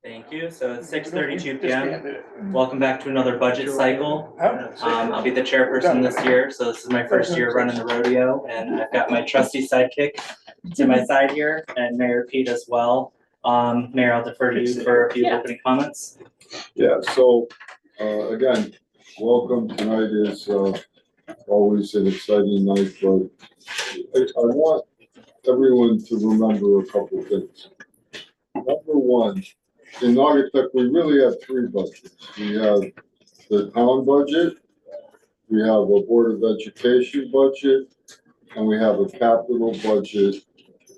Thank you. So it's 6:32 p.m. Welcome back to another budget cycle. I'll be the chairperson this year, so this is my first year running the rodeo, and I've got my trusty sidekick to my side here, and Mayor Pete as well. Mayor, I'll defer to you for a few opening comments. Yeah, so again, welcome. Tonight is always an exciting night, but I want everyone to remember a couple of things. Number one, in Naugatuck, we really have three budgets. We have the town budget, we have a Board of Education budget, and we have a capital budget.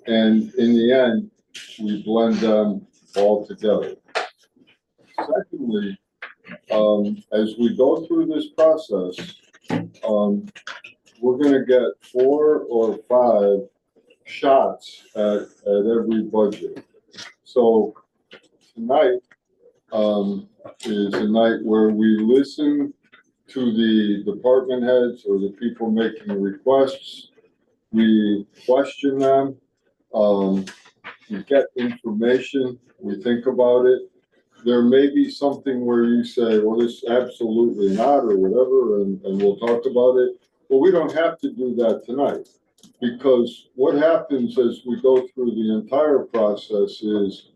And in the end, we blend them all together. Secondly, as we go through this process, we're going to get 4 or 5 shots at every budget. So tonight is a night where we listen to the department heads or the people making requests. We question them. We get information. We think about it. There may be something where you say, well, this absolutely not, or whatever, and we'll talk about it. But we don't have to do that tonight, because what happens as we go through the entire process is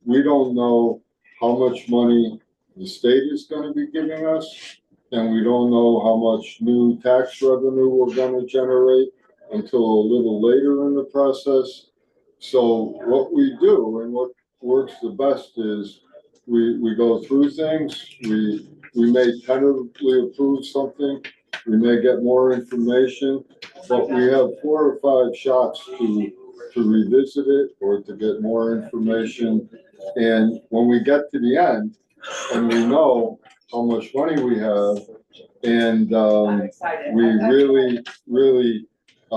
we don't know how much money the state is going to be giving us, and we don't know how much new tax revenue we're going to generate until a little later in the process. So what we do and what works the best is we go through things, we may tentatively approve something, we may get more information, but we have 4 or 5 shots to revisit it or to get more information. And when we get to the end and we know how much money we have, and we really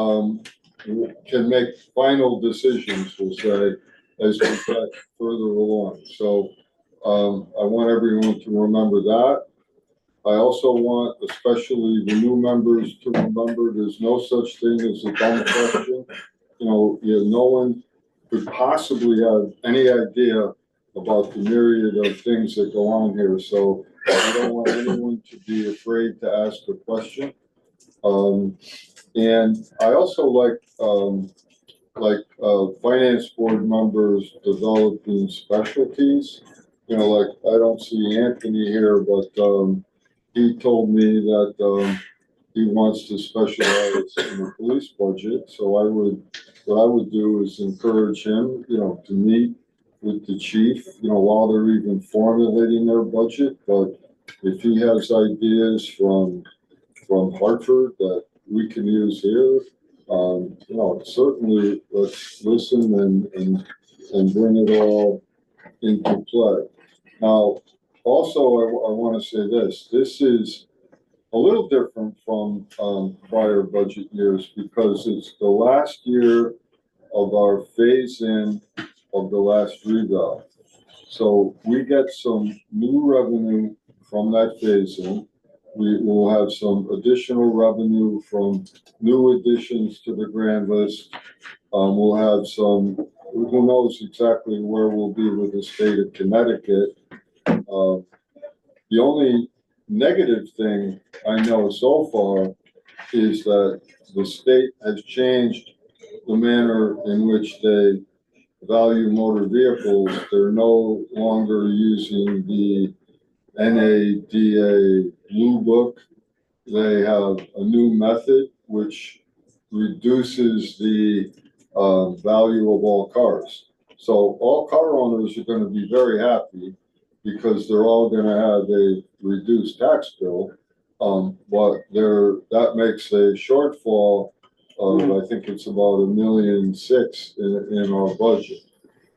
can make final decisions, we'll say, as we get further along. So I want everyone to remember that. I also want, especially the new members, to remember there's no such thing as a dumb question. No one could possibly have any idea about the myriad of things that go on here. So I don't want anyone to be afraid to ask a question. And I also like finance board members developing specialties. Like I don't see Anthony here, but he told me that he wants to specialize in the police budget. So what I would do is encourage him, to meet with the chief, while they're even formulating their budget. But if he has ideas from Hartford that we can use here, certainly let's listen and bring it all into play. Now, also, I want to say this. This is a little different from prior budget years because it's the last year of our phase-in of the last reval. So we get some new revenue from that phase-in. We will have some additional revenue from new additions to the grand list. We'll have some, who knows exactly where we'll be with the state of Connecticut. The only negative thing I know so far is that the state has changed the manner in which they value motor vehicles. They're no longer using the NADA Blue Book. They have a new method which reduces the value of all cars. So all car owners are going to be very happy because they're all going to have a reduced tax bill. But that makes a shortfall of, I think it's about $1.6 million in our budget.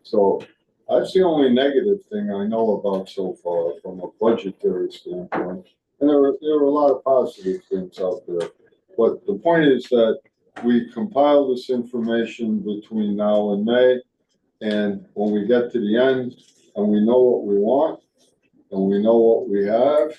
So that's the only negative thing I know about so far from a budgetary standpoint. And there are a lot of positive things out there. But the point is that we compile this information between now and May. And when we get to the end and we know what we want and we know what we have,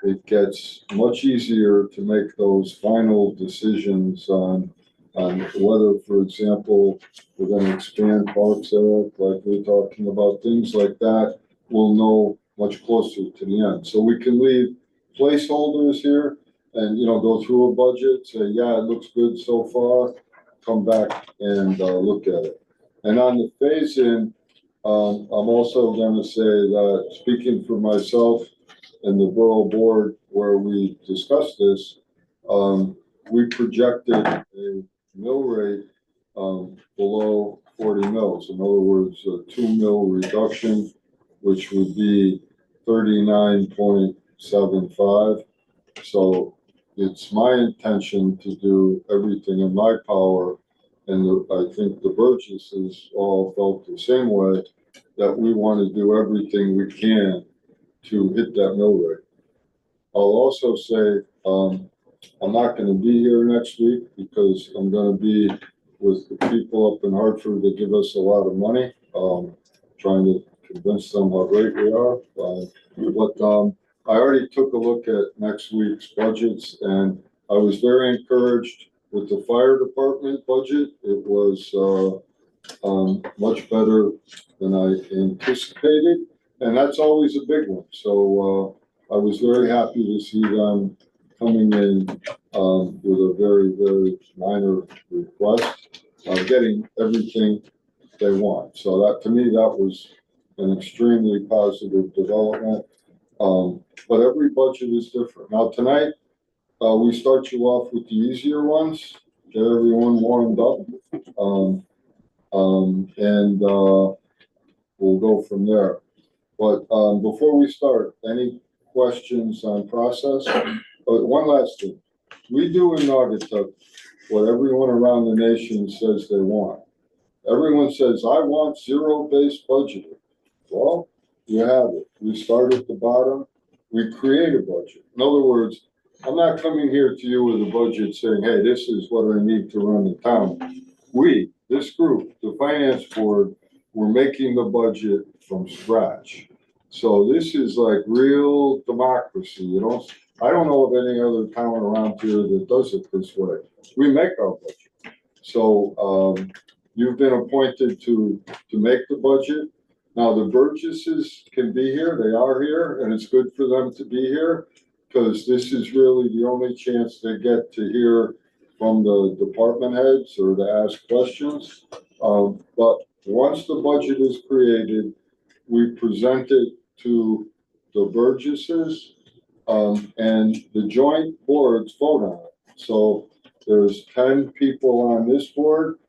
it gets much easier to make those final decisions on on whether, for example, we're gonna expand Parks Eric, like we're talking about, things like that, we'll know much closer to the end. So we can leave placeholders here and, go through a budget, say, yeah, it looks good so far, come back and, look at it. And on the phase-in, I'm also gonna say that, speaking for myself and the borough board where we discussed this, we projected a mill rate, below 40 mils. In other words, a 2 mil reduction, which would be 39.75. So it's my intention to do everything in my power, and I think the Burgesses all felt the same way, that we want to do everything we can to hit that mill rate. I'll also say, I'm not going to be here next week because I'm going to be with the people up in Hartford that give us a lot of money, trying to convince them how great we are. But I already took a look at next week's budgets, and I was very encouraged with the fire department budget. It was much better than I anticipated, and that's always a big one. So I was very happy to see them coming in with a very, very minor request, getting everything they want. So that, to me, that was an extremely positive development. But every budget is different. Now tonight, we start you off with the easier ones, get everyone warmed up, and we'll go from there. But before we start, any questions on process? One last thing. We do in Naugatuck what everyone around the nation says they want. Everyone says, I want zero-based budgeting. Well, you have it. We start at the bottom. We create a budget. In other words, I'm not coming here to you with a budget saying, hey, this is what I need to run the town. We, this group, the finance board, we're making the budget from scratch. So this is like real democracy. I don't know of any other town around here that does it this way. We make our budget. So you've been appointed to make the budget. Now the Burgesses can be here. They are here, and it's good for them to be here because this is really the only chance they get to hear from the department heads or to ask questions. But once the budget is created, we present it to the Burgesses, and the joint boards vote on it. So there's 10 people on this board,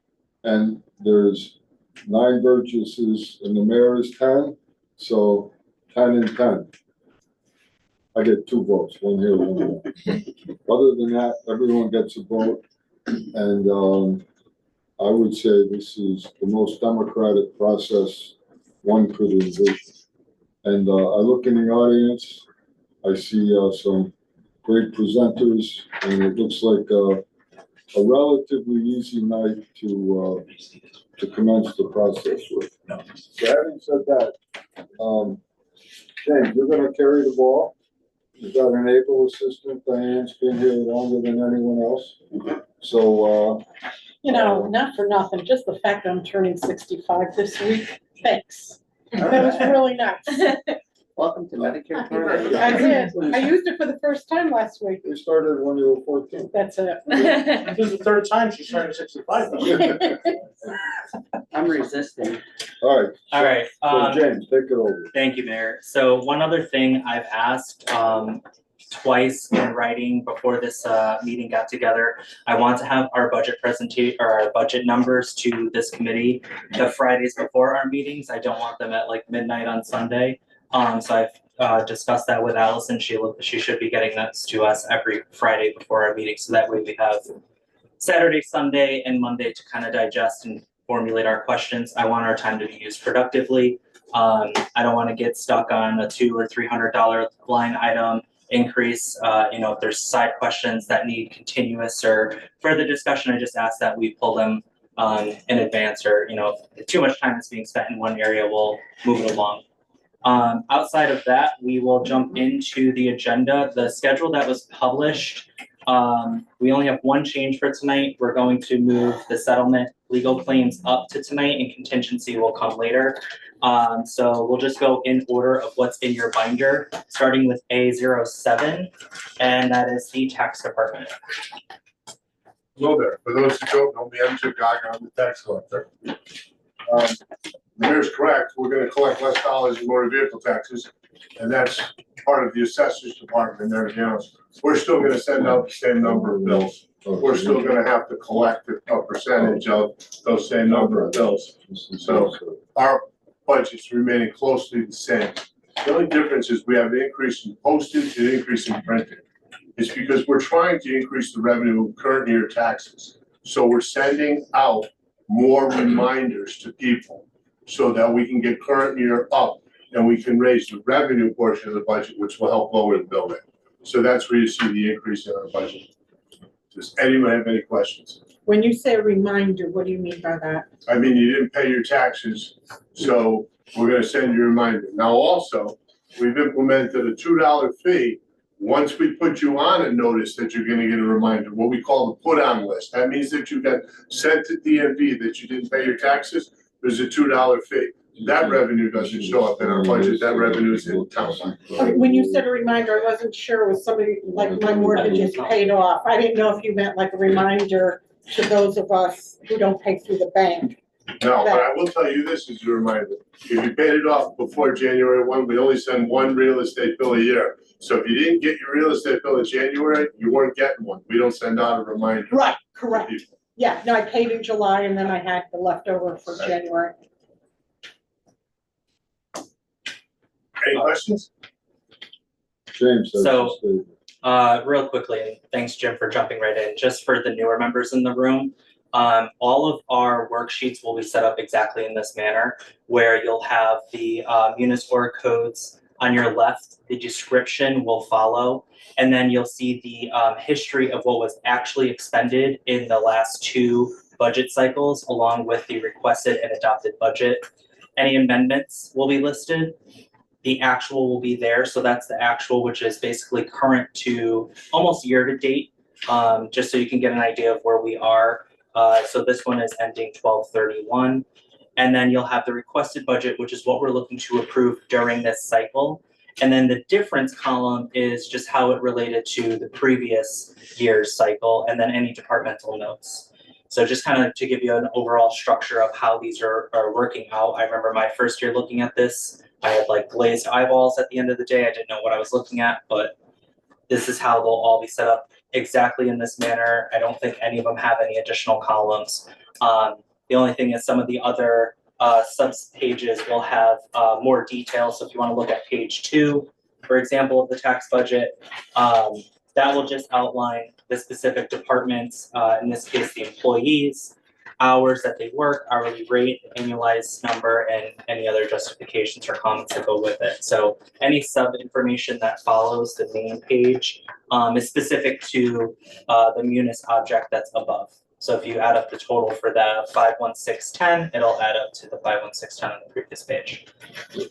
and there's 9 Burgesses, and the mayor is 10, so 10 and 10. I get 2 votes, one here, one there. Other than that, everyone gets a vote, and I would say this is the most democratic process one could envision. And I look in the audience, I see some great presenters, and it looks like a relatively easy night to commence the process with. So having said that, James, you're going to carry the ball. You've got an able assistant. Diane's been here longer than anyone else. So, not for nothing, just the fact that I'm turning 65 this week. Thanks. That was really nice. Welcome to Medicare Part A. I did. I used it for the first time last week. we started when you were 14. That's it. This is the 3rd time she's turning 65. I'm resisting. All right. All right. So James, take it over. Thank you, Mayor. So one other thing I've asked twice in writing before this meeting got together, I want to have our budget presentation or our budget numbers to this committee the Fridays before our meetings. I don't want them at like midnight on Sunday. So I've discussed that with Allison. She should be getting that to us every Friday before our meeting. So that way we have Saturday, Sunday, and Monday to kind of digest and formulate our questions. I want our time to be used productively. I don't want to get stuck on a $200 or $300 line item increase. If there's side questions that need continuous or further discussion, I just ask that we pull them in advance, or if too much time is being spent in one area, we'll move it along. Outside of that, we will jump into the agenda. The schedule that was published We only have one change for tonight. We're going to move the settlement legal claims up to tonight and contingency will come later. So we'll just go in order of what's in your binder, starting with A07, and that is the tax department. Hello there. For those who don't know me, I'm Jim Geiger. I'm the tax collector. The mayor's correct. We're gonna collect less dollars in motor vehicle taxes, and that's part of the assessor's department and everything else. We're still gonna send out the same number of bills. We're still gonna have to collect a percentage of those same number of bills. So our budget's remaining closely the same. The only difference is we have an increase in postage and increase in printing. It's because we're trying to increase the revenue of current year taxes. So we're sending out more reminders to people so that we can get current year up and we can raise the revenue portion of the budget, which will help lower the bill rate. So that's where you see the increase in our budget. Does anyone have any questions? When you say a reminder, what do you mean by that? I mean, you didn't pay your taxes, so we're gonna send you a reminder. Now also, we've implemented a $2 fee. Once we put you on a notice that you're gonna get a reminder, what we call the put on list. That means that you got sent to DMV that you didn't pay your taxes, there's a $2 fee. That revenue doesn't show up in our budget, that revenue is in town. Okay, when you said a reminder, I wasn't sure was somebody, like my mortgage is paid off. I didn't know if you meant like a reminder to those of us who don't pay through the bank. No, but I will tell you this as a reminder. If you paid it off before January 1, we only send one real estate bill a year. So if you didn't get your real estate bill in January, you weren't getting one. We don't send out a reminder. Right, correct. Yeah, no, I paid in July and then I had the leftover for January. Any questions? James. that's So- the statement. Real quickly, and thanks Jim for jumping right in, just for the newer members in the room. All of our worksheets will be set up exactly in this manner, where you'll have the munis org codes on your left, the description will follow, and then you'll see the history of what was actually expended in the last two budget cycles, along with the requested and adopted budget. Any amendments will be listed. The actual will be there, so that's the actual, which is basically current to almost year to date, just so you can get an idea of where we are. So this one is ending 12/31. And then you'll have the requested budget, which is what we're looking to approve during this cycle. And then the difference column is just how it related to the previous year's cycle, and then any departmental notes. So just kind of to give you an overall structure of how these are working out. I remember my first year looking at this, I had like glazed eyeballs at the end of the day. I didn't know what I was looking at, but this is how they'll all be set up exactly in this manner. I don't think any of them have any additional columns. The only thing is some of the other sub pages will have more detail. So if you want to look at page 2, for example, of the tax budget, that will just outline the specific departments, in this case, the employees, hours that they work, hourly rate, annualized number, and any other justifications or comments that go with it. So any sub information that follows the main page is specific to the munis object that's above. So if you add up the total for the 51610, it'll add up to the 51610 on the previous page.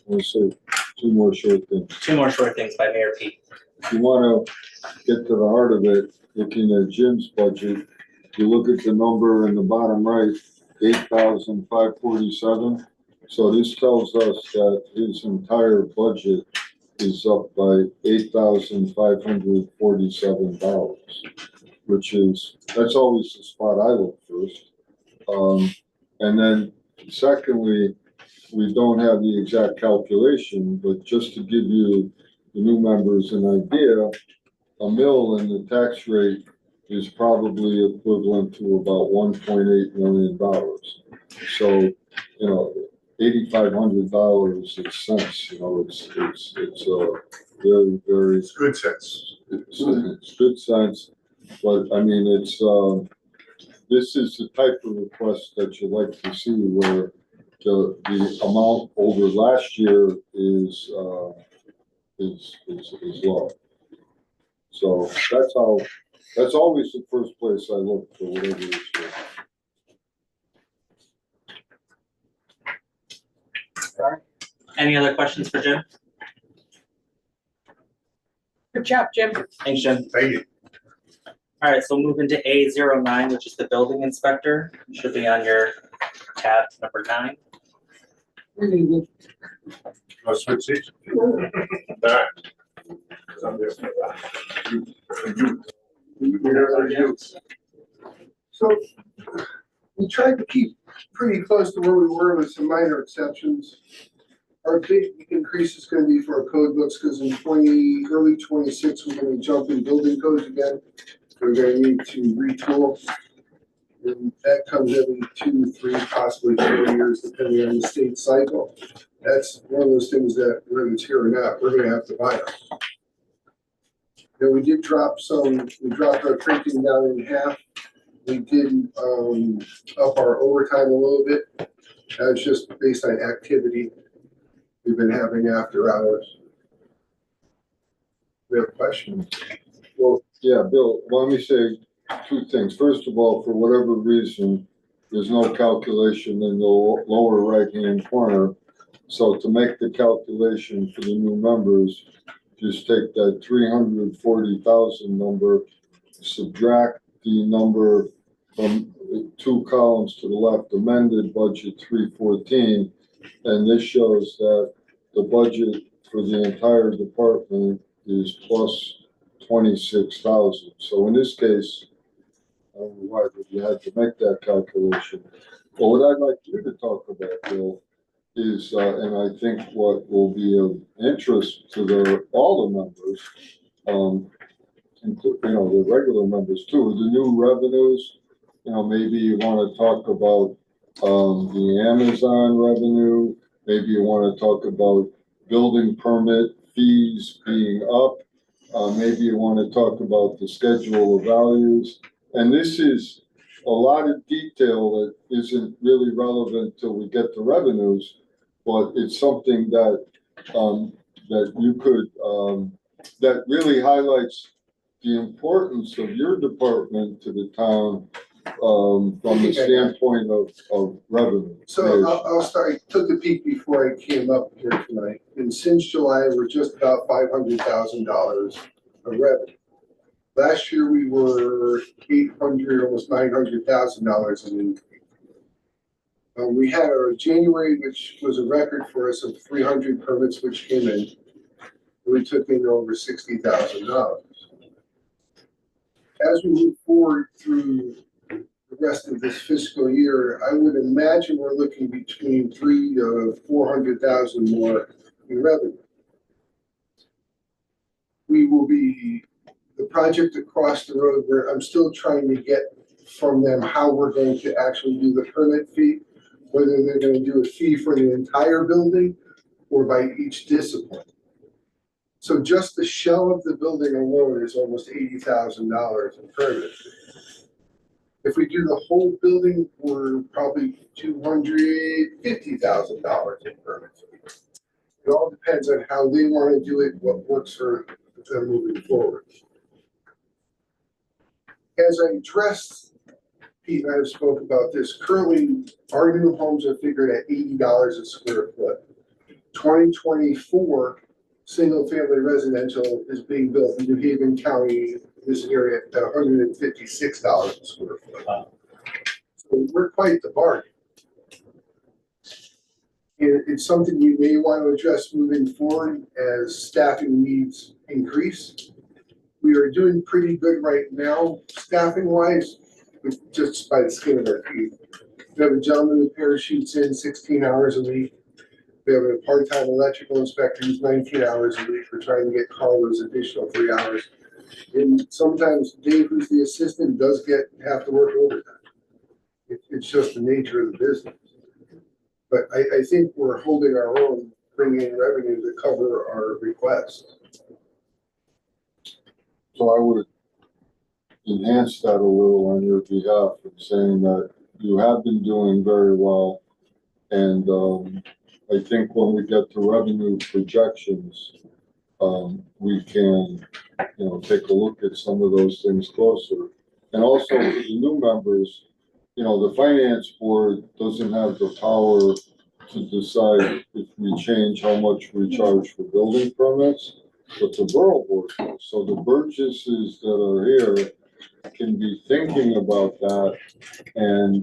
We'll say two more short things. Two more short things by Mayor Pete. If you wanna get to the heart of it, looking at Jim's budget, you look at the number in the bottom right, 8,547. So this tells us that his entire budget is up by $8,547, which is, that's always the spot I look first. And then secondly, we don't have the exact calculation, but just to give you the new members an idea, a mill in the tax rate is probably equivalent to about $1.8 million. So, you know, $8,500 is cents, you know, it's very, very. It's good sense. It's good sense, but I mean, it's, this is the type of request that you like to see where the amount over last year is low. So that's always the first place I look for whatever it's worth. Any other questions for Jim? Good job, Jim. Thanks, Jim. Thank you. All right, so move into A09, which is the building inspector. Should be on your tab number 9. Let's switch seats. All right. I'm there for that. You. So we tried to keep pretty close to where we were with some minor exceptions. Our big increase is gonna be for our code books, because in early 26, we're gonna jump in building codes again. We're gonna need to retool. And that comes every 2, 3, possibly 4 years, depending on the state cycle. That's one of those things that whether it's here or not, we're gonna have to buy them. And we did drop we dropped our printing down in half. We did up our overtime a little bit. That's just based on activity we've been having after hours. We have questions? Well, yeah, Bill, let me say 2 things. First of all, for whatever reason, there's no calculation in the lower right-hand corner. So to make the calculation for the new members, just take that 340,000 number, subtract the number from 2 columns to the left, amended budget 314, and this shows that the budget for the entire department is plus 26,000. So in this case, I don't know why you had to make that calculation. But what I'd like you to talk about, Bill, is, and I think what will be of interest to all the members, the regular members too, the new revenues. Maybe you want to talk about the Amazon revenue. Maybe you want to talk about building permit fees being up. Maybe you want to talk about the schedule of values. And this is a lot of detail that isn't really relevant till we get to revenues, but it's something that that you could that really highlights the importance of your department to the town from the standpoint of revenue. So I'll start. I took a peek before I came up here tonight, and since July, we're just about $500,000 of revenue. Last year, we were $800, almost $900,000 in increase. We had our January, which was a record for us of 300 permits, which came in. We took in over $60,000. As we move forward through the rest of this fiscal year, I would imagine we're looking between 300,000 to 400,000 more in revenue. We will be the project across the road where I'm still trying to get from them how we're going to actually do the permit fee, whether they're going to do a fee for the entire building or by each discipline. So just the shell of the building alone is almost $80,000 in permit fee. If we do the whole building, we're probably $250,000 in permit fee. It all depends on how they want to do it, what works for them moving forward. As I addressed, Pete and I have spoke about this. Currently, our new homes are figured at $80 a square foot. 2024 single-family residential is being built in New Haven County, this area, at $156 a square foot. Wow. So we're quite the bargain. It's something we may want to address moving forward as staffing needs increase. We are doing pretty good right now, staffing-wise, just by the skin of our teeth. We have a gentleman who parachutes in 16 hours a week. We have a part-time electrical inspector who's 19 hours a week. We're trying to get Carl those additional 3 hours. And sometimes Dave, who's the assistant, does have to work overtime. It's just the nature of the business. But I think we're holding our own, bringing in revenue to cover our requests. So I would enhance that a little on your behalf and saying that you have been doing very well. And I think when we get to revenue projections, we can, take a look at some of those things closer. And also for the new members, the finance board doesn't have the power to decide if we change how much we charge for building permits, but the borough board does. So the Burgesses that are here can be thinking about that. And,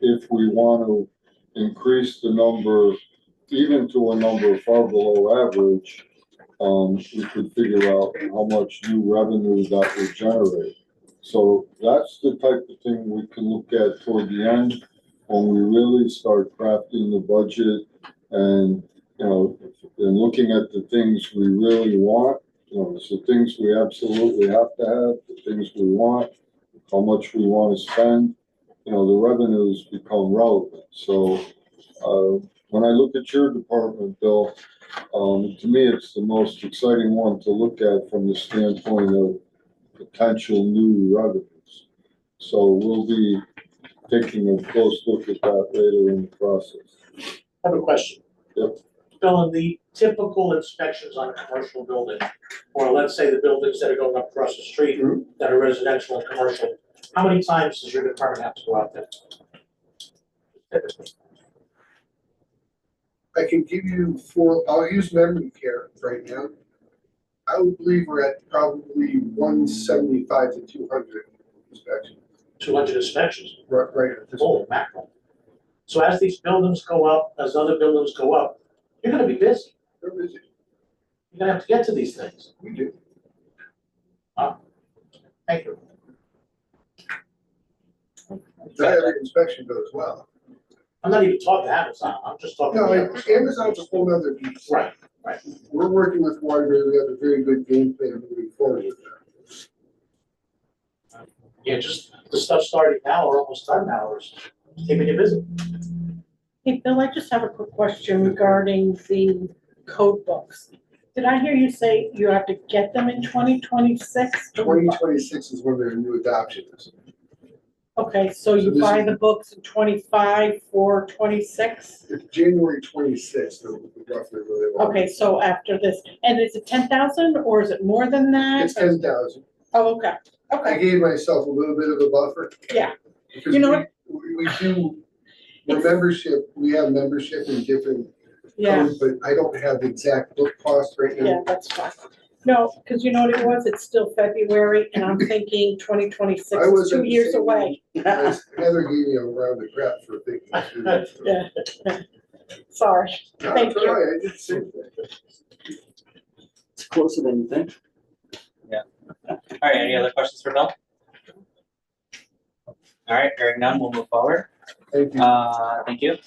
if we want to increase the number, even to a number far below average, we could figure out how much new revenue that would generate. So that's the type of thing we can look at toward the end, when we really start crafting the budget and, and looking at the things we really want. It's the things we absolutely have to have, the things we want, how much we want to spend, the revenues become relevant. So, when I look at your department, Bill, to me, it's the most exciting one to look at from the standpoint of potential new revenues. So we'll be taking a close look at that later in the process. I have a question. Yep. Bill, in the typical inspections on a commercial building, or let's say the buildings that are going up across the street that are residential and commercial, how many times does your department have to go out there? Typically. I can give you I'll use memory care right now. I would believe we're at probably 175 to 200 inspections. 200 inspections. Right at this Holy point. mackerel. So as these buildings go up, as other buildings go up, you're gonna be busy. They're busy. You're gonna have to get to these things. We do. Thank you. Not every inspection goes well. I'm not even talking Amazon, I'm just talking. No, Amazon's a whole other beast. Right. We're working with Waterbury. We have a very good game plan moving forward with that. Yeah, just the stuff starting now or almost done now or keeping you busy. Hey, Bill, I just have a quick question regarding the code books. Did I hear you say you have to get them in 2026? 2026 is when their new adoption is. Okay, so So you this buy is- the books in 25 for 26? It's January 26th, roughly. where they want. Okay, so after this, and is it 10,000 or is it more than that? It's 10,000. Oh, okay, I okay, gave myself a little bit of a buffer. Yeah. Because You know we do, the membership, we have membership in different yeah, codes, but I don't have the exact book cost right yeah, now. that's fine. No, because you know what it was, it's still February, and I'm thinking 2026 I is was 2 at the years same- away. Heather gave me a round of crap for thinking. Yeah. Sorry, No, Thank it's all right, I did the same thing. It's closer than you think. All right, any other questions for Bill? All right, hearing none, we'll move forward. Thank you. Thank you.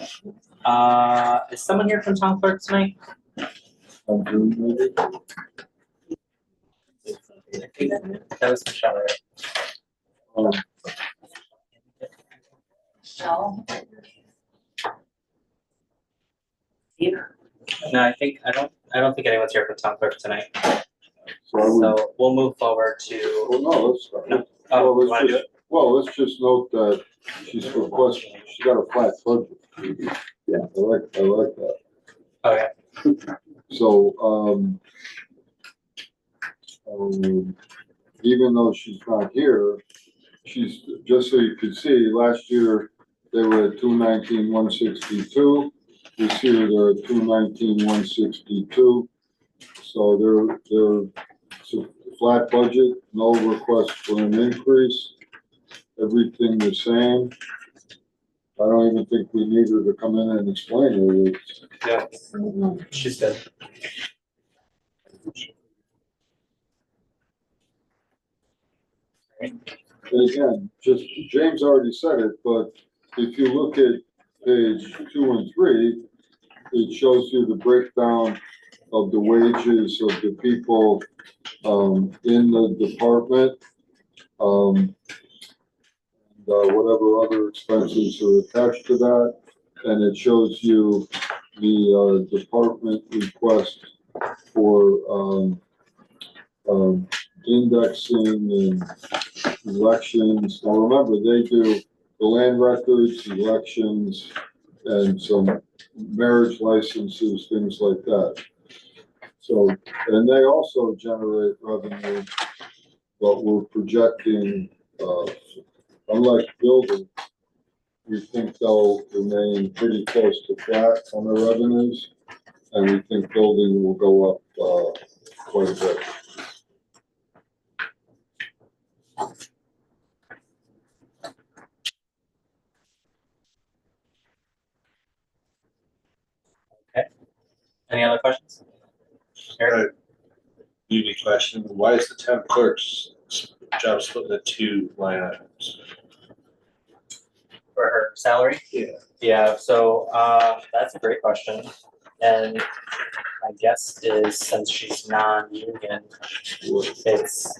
Is someone here from town clerk tonight? I'm doing it. I think that was Michelle, right? Um, No, I don't think anyone's here from town clerk tonight. So I would, So we'll move forward to, well, no, let's start. No. Well, oh, you let's wanna do just, it? well, let's just note that she's requesting, she got a flat budget. Yeah, I like that. Oh, yeah. So, even though she's not here, she's, just so you can see, last year they were at 219,162. This year they're at 219,162. So it's a flat budget, no request for an increase, everything the same. I don't even think we need her to come in and explain it. Yeah, Mhm. she's good. And again, just, James already said it, but if you look at page 2 and 3, it shows you the breakdown of the wages of the people, in the department. Whatever other expenses are attached to that, and it shows you the, department request for, indexing and elections. Now, remember, they do the land records, elections, and some marriage licenses, things like that. So, and they also generate revenue, but we're projecting, unlike building, we think they'll remain pretty close to flat on their revenues, and we think building will go up, quite a bit. Any other questions? Eric? Unique question, why is the town clerk's job split into 2 line items? For her salary? Yeah. Yeah, so, that's a great question. And my guess is since she's non-union, it's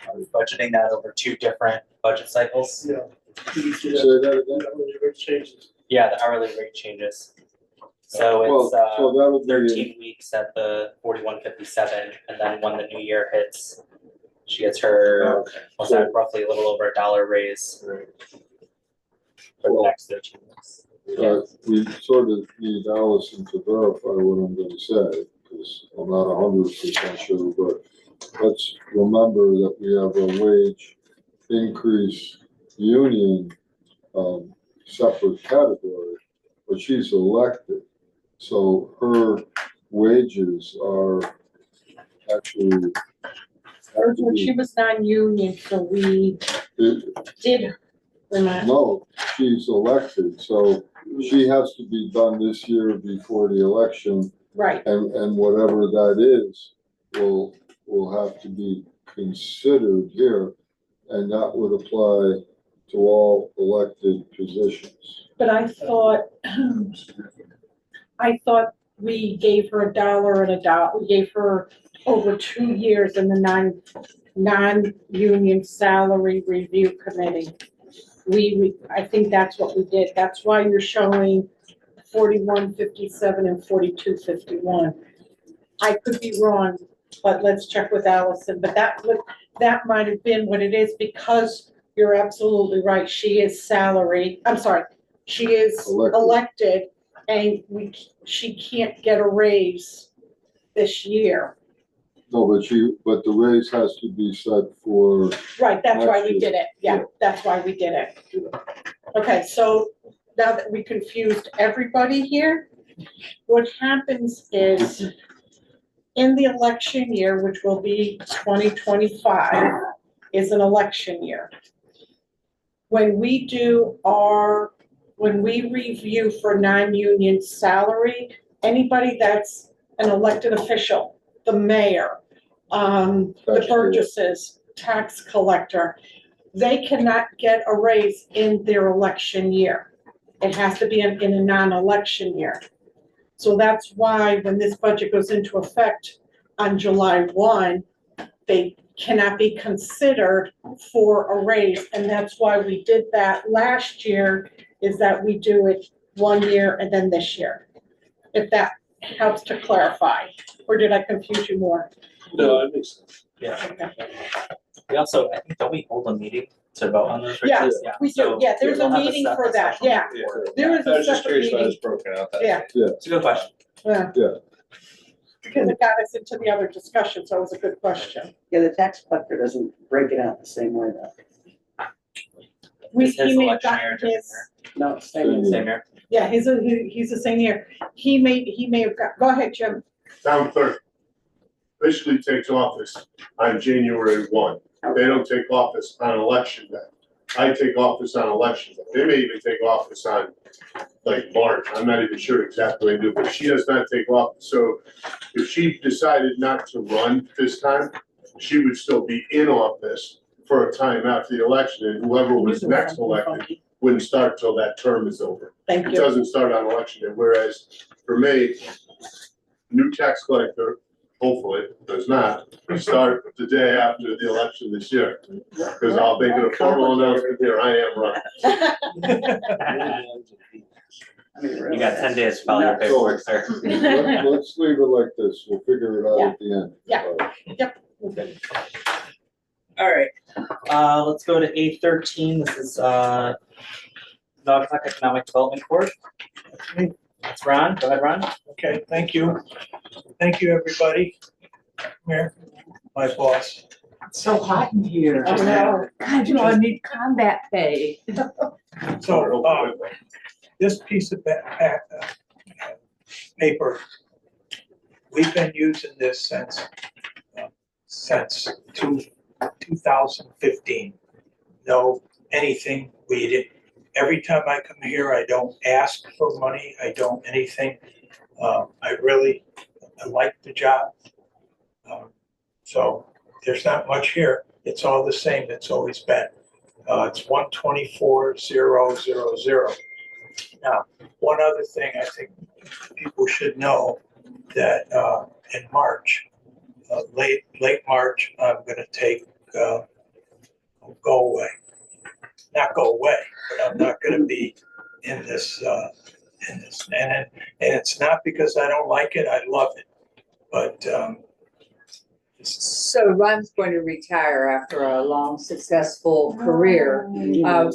are we budgeting that over 2 different budget cycles? Say that again? Changes. Yeah, the hourly rate changes. So Well, it's, so that would be, 13 weeks at the 41.57, and then when the new year hits, she gets her, Okay. what's that, roughly a little over $1 raise for the Well, next 13 weeks. we sort of need Allison to verify what I'm gonna say, because I'm not 100% sure, but let's remember that we have a wage increase union, separate category, but she's elected. So her wages are actually, When she was non-union, so we did, remind, no, she's elected, so she has to be done this year before the election. right, And whatever that is, will have to be considered here, and that would apply to all elected positions. but I thought we gave her $1 and $1, we gave her over 2 years in the non-union salary review committee. I think that's what we did, that's why you're showing 41.57 and 42.51. I could be wrong, but let's check with Allison, but that might have been what it is, because you're absolutely right, she is she is elected, and she can't get a raise this year. No, but the raise has to be set for, Right, that's why we did it, yeah, that's why we did it. Okay, so now that we confused everybody here, what happens is, in the election year, which will be 2025, is an election year. When we review for non-union salary, anybody that's an elected official, the mayor, the Burgesses, tax collector, they cannot get a raise in their election year. It has to be in a non-election year. So that's why when this budget goes into effect on July 1, they cannot be considered for a raise. And that's why we did that last year, is that we do it 1 year and then this year. If that helps to clarify, or did I confuse you more? No, that makes sense. Yeah. Okay. We also, I think, don't we hold a meeting to vote on those Yeah, races? we do, So yeah, there's a we'll have meeting se- for a that, special yeah. meeting for it. There is I a was just separate curious why it meeting, was broken out that Yeah. way. It's a good question. because it got us into the other discussion, so it was a good question. Yeah, the tax collector doesn't break it out the same way though. Is his He may have election gotten year different his, year? No, it's same. Same year? yeah, he's the same year. He may have got, go ahead, Jim. Town clerk officially takes office on January 1. They don't take office on election day. I take office on election day. They may even take office on like March. I'm not even sure exactly what they do, but she does not take office. So if she decided not to run this time, she would still be in office for a time after the election, and whoever was next elected wouldn't start till that term is over. Thank It you. doesn't start on election day, whereas for me, new tax collector, hopefully, does not start the day after the election this year. Because I'll make it a formal announcement here, I am running. You got 10 days to file your paperwork, sir. Let's leave it like this, we'll figure it out at the end. Yeah. All right, let's go to A13. This is, Naugatuck Economic Development Corp. That's Ron. Go ahead, Ron. Okay, thank you. Thank you, everybody. Here, my boss. It's so hot in here. I know. God, you know, I need combat pay. So, this piece of paper, we've been using this since 2015. No, anything, we didn't. Every time I come here, I don't ask for money, I don't anything. I like the job. So there's not much here. It's all the same. It's always been. It's 124,000. Now, one other thing I think people should know that in March, late March, I'm gonna take, go away. Not go away, but I'm not gonna be in this. And it's not because I don't like it, I love it, but So Ron's going to retire after a long, successful career. We're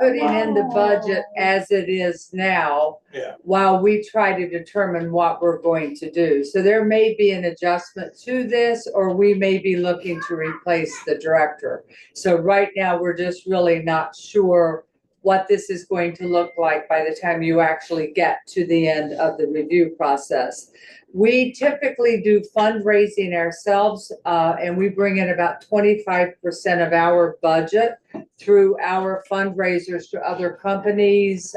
putting in the budget as it is now. Yeah. While we try to determine what we're going to do. So there may be an adjustment to this, or we may be looking to replace the director. So right now, we're just really not sure what this is going to look like by the time you actually get to the end of the review process. We typically do fundraising ourselves, and we bring in about 25% of our budget through our fundraisers to other companies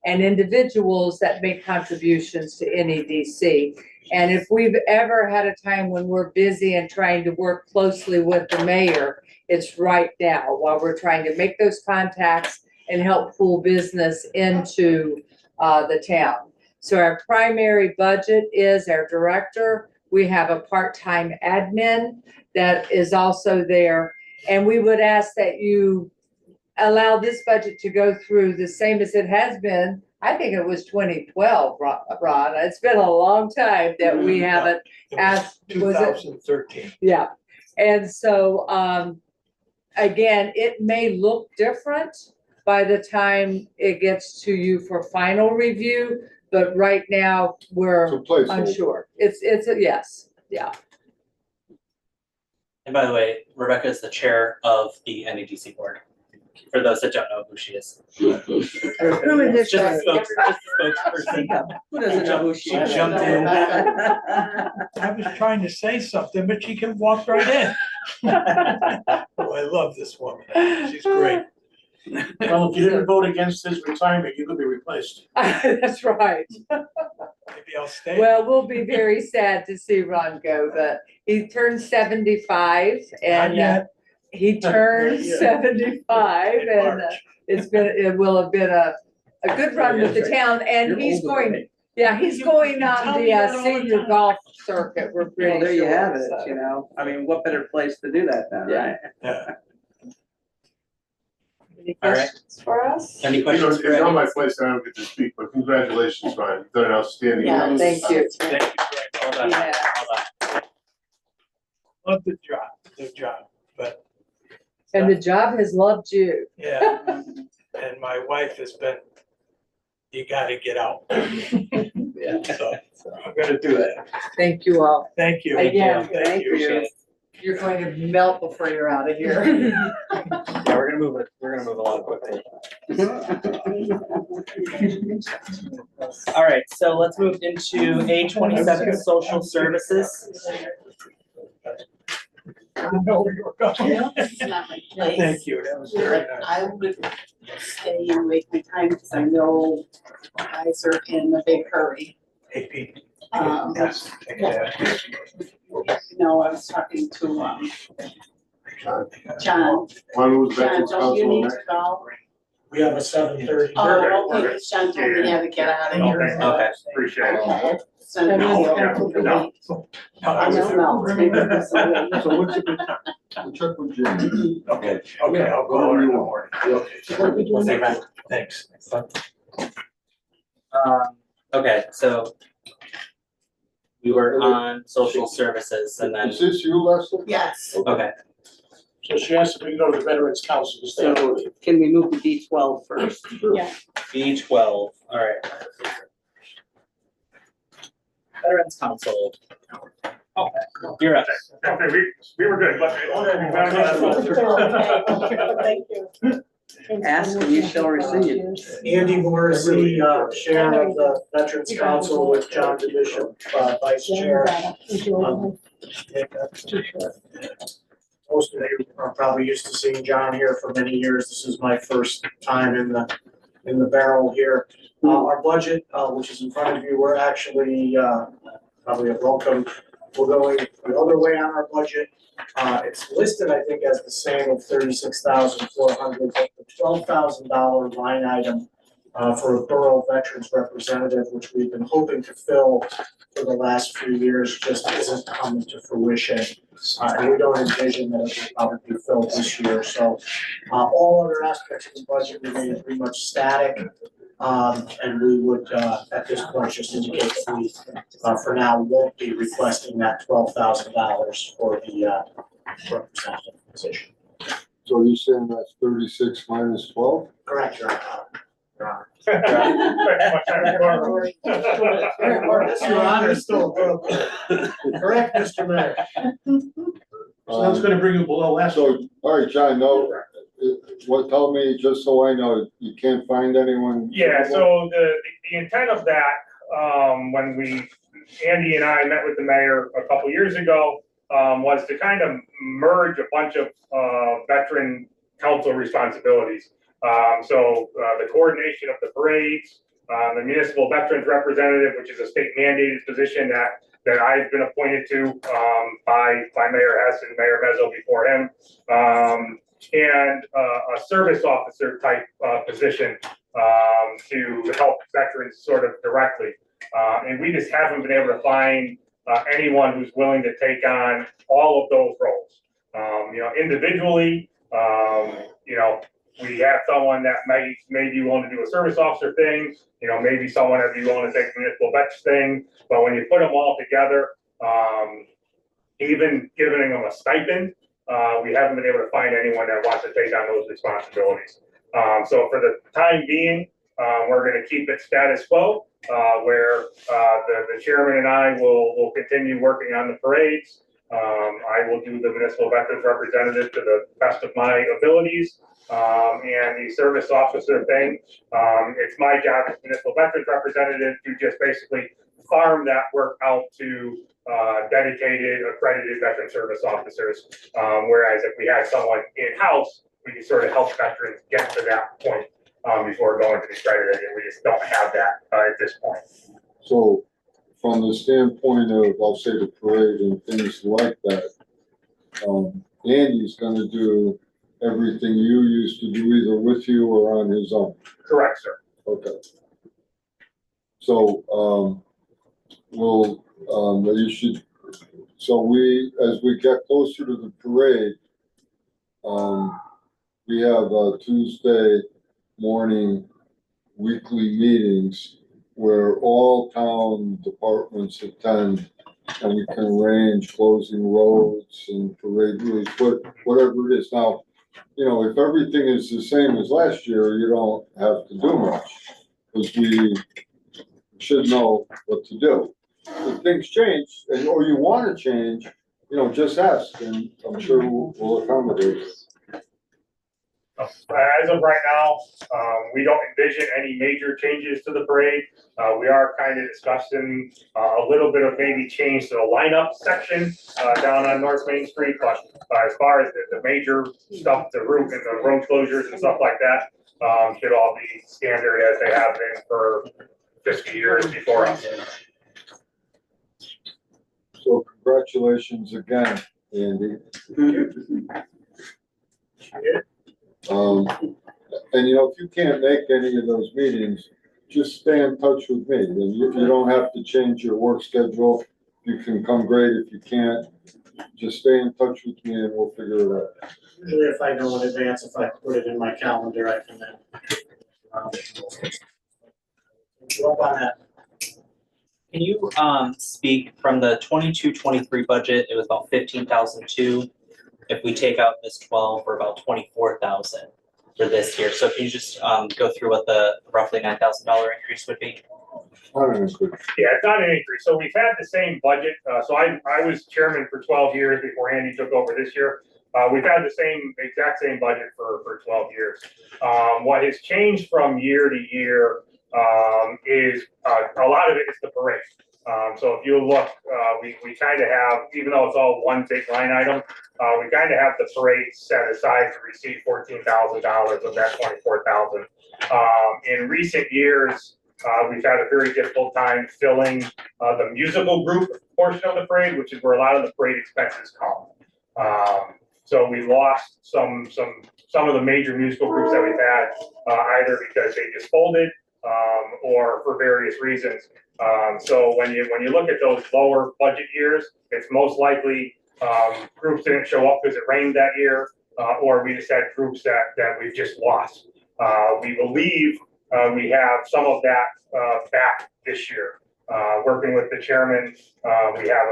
and individuals that make contributions to NEDC. And if we've ever had a time when we're busy and trying to work closely with the mayor, it's right now while we're trying to make those contacts and help pull business into the town. So our primary budget is our director. We have a part-time admin that is also there. And we would ask that you allow this budget to go through the same as it has been. I think it was 2012, Ron. It's been a long time that we haven't asked. Was it 2013. Yeah. And so, again, it may look different by the time it gets to you for final review, but right now we're It's a placeholder. unsure. It's a yes, yeah. And by the way, Rebecca is the chair of the NEDC board, for those that don't know who she is. Who is this? Just a guy? spokesperson. Who doesn't know who she She is? jumped in. I was trying to say something, but she can walk right in. Oh, I love this woman. She's great. Well, if you didn't vote against his retirement, you could be replaced. That's right. Maybe I'll stay. Well, we'll be very sad to see Ron go, but he turned 75 Not and yet. he turned Yeah. 75 In and March. it will have been a good run with the town and he's going, yeah, he's going on Tell me the that all the senior time. golf circuit, we're pretty Well, sure. there you have it, so. you know, I mean, what better place to do that than, Yeah. right? Yeah. Any All right. questions for us? Any You know, questions it's for not my any? place, I don't get to speak, but congratulations, Ryan, you've done an outstanding Yeah, job. thank you. Thank you Well very much. done, Yeah. well done. Love the job, but And the job has loved you. yeah. And my wife has been, you gotta get out. Yeah. So I'm gonna do that. Thank you all. Thank you. Again, Thank you. Appreciate it. You're going to melt before you're out of here. Yeah, we're gonna move along quickly. All right, so let's move into A27 social services. I didn't know where you were going. No, this is not my place. Thank you, that was very But nice. I would stay and wait my time because I know guys are in a big hurry. Hey, Pete. Um, Yes, take that. No, I was talking to, John. One who's John, Veterans don't you Council need next. to go? We have a 7:30. Oh, okay, because John told me he had to get out of here. Okay. Appreciate it. Okay. So No, now no, it's going to no. wait. No, I don't know. Maybe this will wait. So what's a good time? We'll check with Jim. Okay, I'll go over in the morning. Okay. We'll say that. Thanks. Okay, so we were on social services and then, Is this you, Leslie? Yes. okay, So she asked if we can go to the Veterans Council to stay. So can we move to D12 first? Yeah. B12, all right. Veterans Council. Okay, you're up. Okay, we were good, but. Thank you. Ask and you shall receive. Andy Morrissey, chair of the Veterans Council with John DeBishop, vice chair. Most of you are probably used to seeing John here for many years. This is my first time in the in the barrel here. Our budget, which is in front of you, we're actually, probably a welcome. We're going the other way on our budget. It's listed, I think, as the same of 36,400, but the $12,000 line item for a borough veterans representative, which we've been hoping to fill for the last few years, just isn't coming to fruition. And we don't envision that it will probably be filled this year. So all other aspects of the budget remain pretty much static. And we would, at this point, just indicate that we, for now, won't be requesting that $12,000 for the representative position. So you're saying that's 36 minus 12? Correct, Your Honor. Your Honor. Your Honor, still correct, Mr. Mayor. So that's gonna bring you below last. So, all right, John, no, tell me, just so I know, you can't find anyone? Yeah, so the intent of that, when Andy and I met with the mayor a couple years ago, was to kind of merge a bunch of veteran council responsibilities. So the coordination of the parades, the municipal veterans representative, which is a state mandated position that I've been appointed to by Mayor Hess and Mayor Mezzo before him, and a service officer type position to help veterans sort of directly. And we just haven't been able to find anyone who's willing to take on all of those roles. Individually, we have someone that may be willing to do a service officer thing, maybe someone that be willing to take the municipal vets thing, but when you put them all together, even giving them a stipend, we haven't been able to find anyone that wants to take on those responsibilities. So for the time being, we're going to keep it status quo, where the chairman and I will continue working on the parades. I will do the municipal veterans representative to the best of my abilities. And the service officer thing, it's my job as municipal veterans representative to just basically farm that work out to dedicated, accredited veteran service officers. Whereas if we had someone in-house, we can sort of help veterans get to that point before going to the accredited, and we just don't have that at this point. So from the standpoint of, I'll say, the parade and things like that, Andy's gonna do everything you used to do, either with you or on his own? Correct, sir. Okay. So, you should, so as we get closer to the parade, we have Tuesday morning weekly meetings where all town departments attend, and we can arrange closing roads and parade routes, but whatever it is. Now, if everything is the same as last year, you don't have to do much, because we should know what to do. If things change, or you want to change, just ask, and I'm sure we'll accommodate it. As of right now, we don't envision any major changes to the parade. We are kind of discussing a little bit of maybe change to the lineup section down on North Main Street, but as far as the major stuff, the route and the road closures and stuff like that, should all be standard as they have been for fiscal years before us. So congratulations again, Andy. And if you can't make any of those meetings, just stay in touch with me. And you don't have to change your work schedule. You can come, great. If you can't, just stay in touch with me and we'll figure it out. Usually if I know in advance, if I put it in my calendar, I can then. Up on that. Can you speak from the 22-23 budget? It was about 15,002. If we take out this 12, we're about 24,000 for this year. So can you just go through what the roughly $9,000 increase would be? Yeah, it's not an increase. So we've had the same budget. So I was chairman for 12 years before Andy took over this year. We've had the exact same budget for 12 years. What has changed from year to year is a lot of it is the parade. So if you look, we kind of have, even though it's all one big line item, we kind of have the parade set aside to receive $14,000 of that 24,000. In recent years, we've had a very difficult time filling the musical group portion of the parade, which is where a lot of the parade expenses come. So we lost some of the major musical groups that we've had, either because they just folded or for various reasons. So when you look at those lower budget years, it's most likely groups didn't show up because it rained that year, or we just had groups that we've just lost. We believe we have some of that back this year. Working with the chairman, we have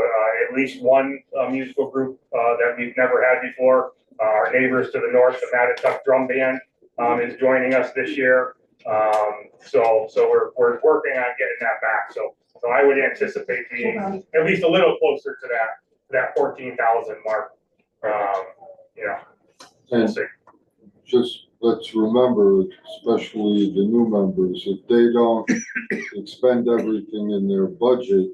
at least one musical group that we've never had before. Our neighbors to the north, the Mattituck Drum Band, is joining us this year. So we're working on getting that back. So I would anticipate being at least a little closer to that 14,000 mark. We'll see. Just let's remember, especially the new members, if they don't expend everything in their budget,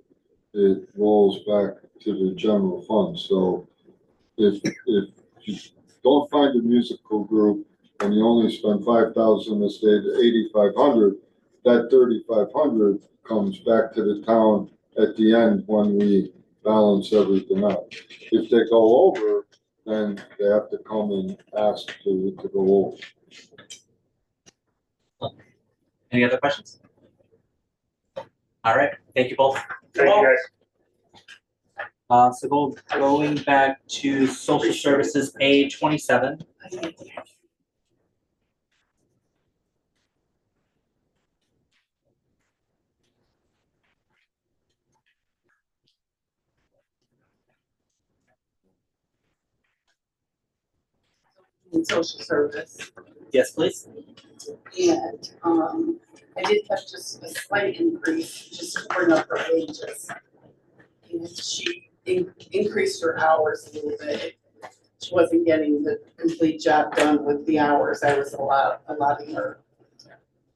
it rolls back to the general fund. So if you don't find a musical group and you only spend 5,000 instead of 8,500, that 3,500 comes back to the town at the end when we balance everything out. If they go over, then they have to come and ask to go over. Any other questions? All right, thank you both. Thank you, guys. So going back to social services, page 27. In social service. Yes, please. And, I did have just a slight increase, just to bring up her wages. And she increased her hours a little bit. She wasn't getting the complete job done with the hours I was allotting her.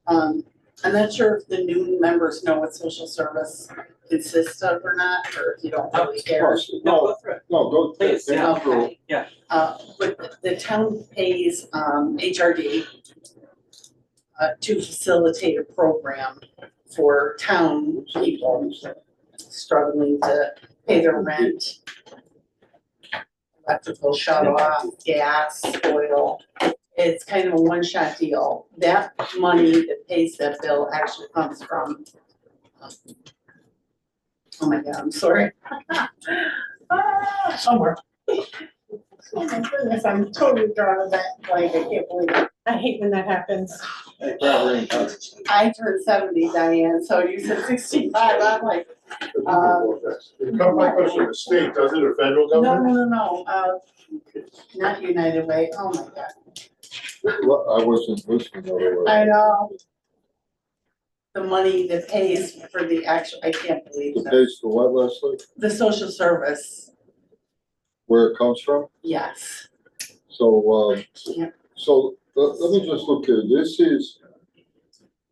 I'm not sure if the new members know what social service consists of or not, or if you don't really care. No, go Please, yeah. Okay. Yeah. But the town pays, HRD to facilitate a program for town people struggling to pay their rent, electrical shut off, gas, oil. It's kind of a one-shot deal. That money that pays that bill actually comes from, oh my God, I'm sorry. Somewhere. Oh my goodness, I'm totally drawing that blank, I can't believe it. I hate when that happens. I turned 70, Diane, so you said 65, I'm like, My question, the state, does it, or federal government? no, not United Way, oh my God. I wasn't listening otherwise. I know. The money that pays for the actual, I can't believe The that. pays for what, Leslie? The social service, Where it comes from? yes. So, Yeah. so let me just look here. This is,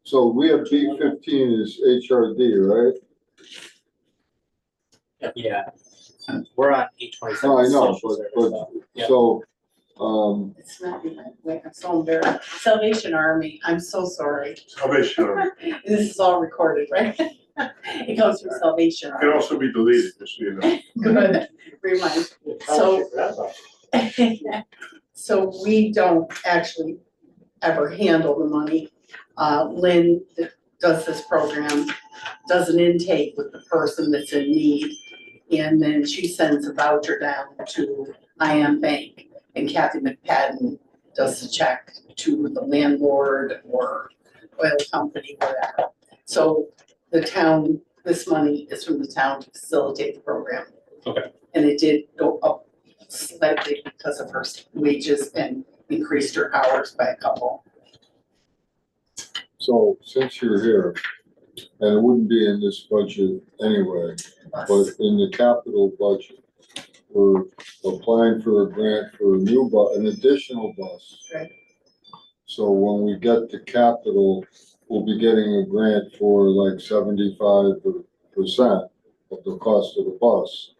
so we have B15 is HRD, right? Yeah. We're on 827. No, I know, social but, service, but, so, It's not even, wait, I'm so embarrassed. Salvation Army, I'm so sorry. Salvation Army. This is all recorded, right? It comes from Salvation It can Army. also be deleted, just so you know. Good, rewind. So, so we don't actually ever handle the money. Lynn that does this program, does an intake with the person that's in need. And then she sends a voucher down to IM Bank, and Kathy McPadden does the check to the landlord or oil company, whatever. So the town, this money is from the town to facilitate the program. Okay. And it did go up slightly because of her wages and increased her hours by a couple. so since you're here, and it wouldn't be in this budget anyway, but in the capital budget, we're applying for a grant for a new an additional bus. Right. So when we get to capital, we'll be getting a grant for like 75% of the cost of the bus.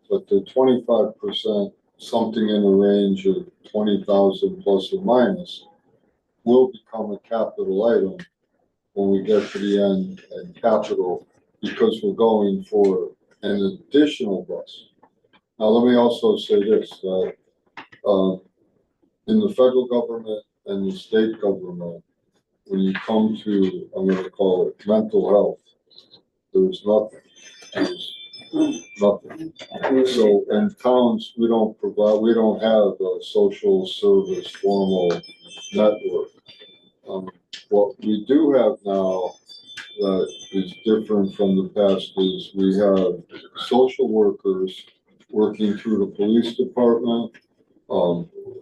But the 25%, something in the range of 20,000 plus or minus, will become a capital item when we get to the end and capital, because we're going for an additional bus. Now, let me also say this, that, in the federal government and the state government, when you come to, I'm gonna call it mental health, there's nothing. There's nothing. So in towns, we don't have a social service formal network. What we do have now that is different from the past is we have social workers working through the police department.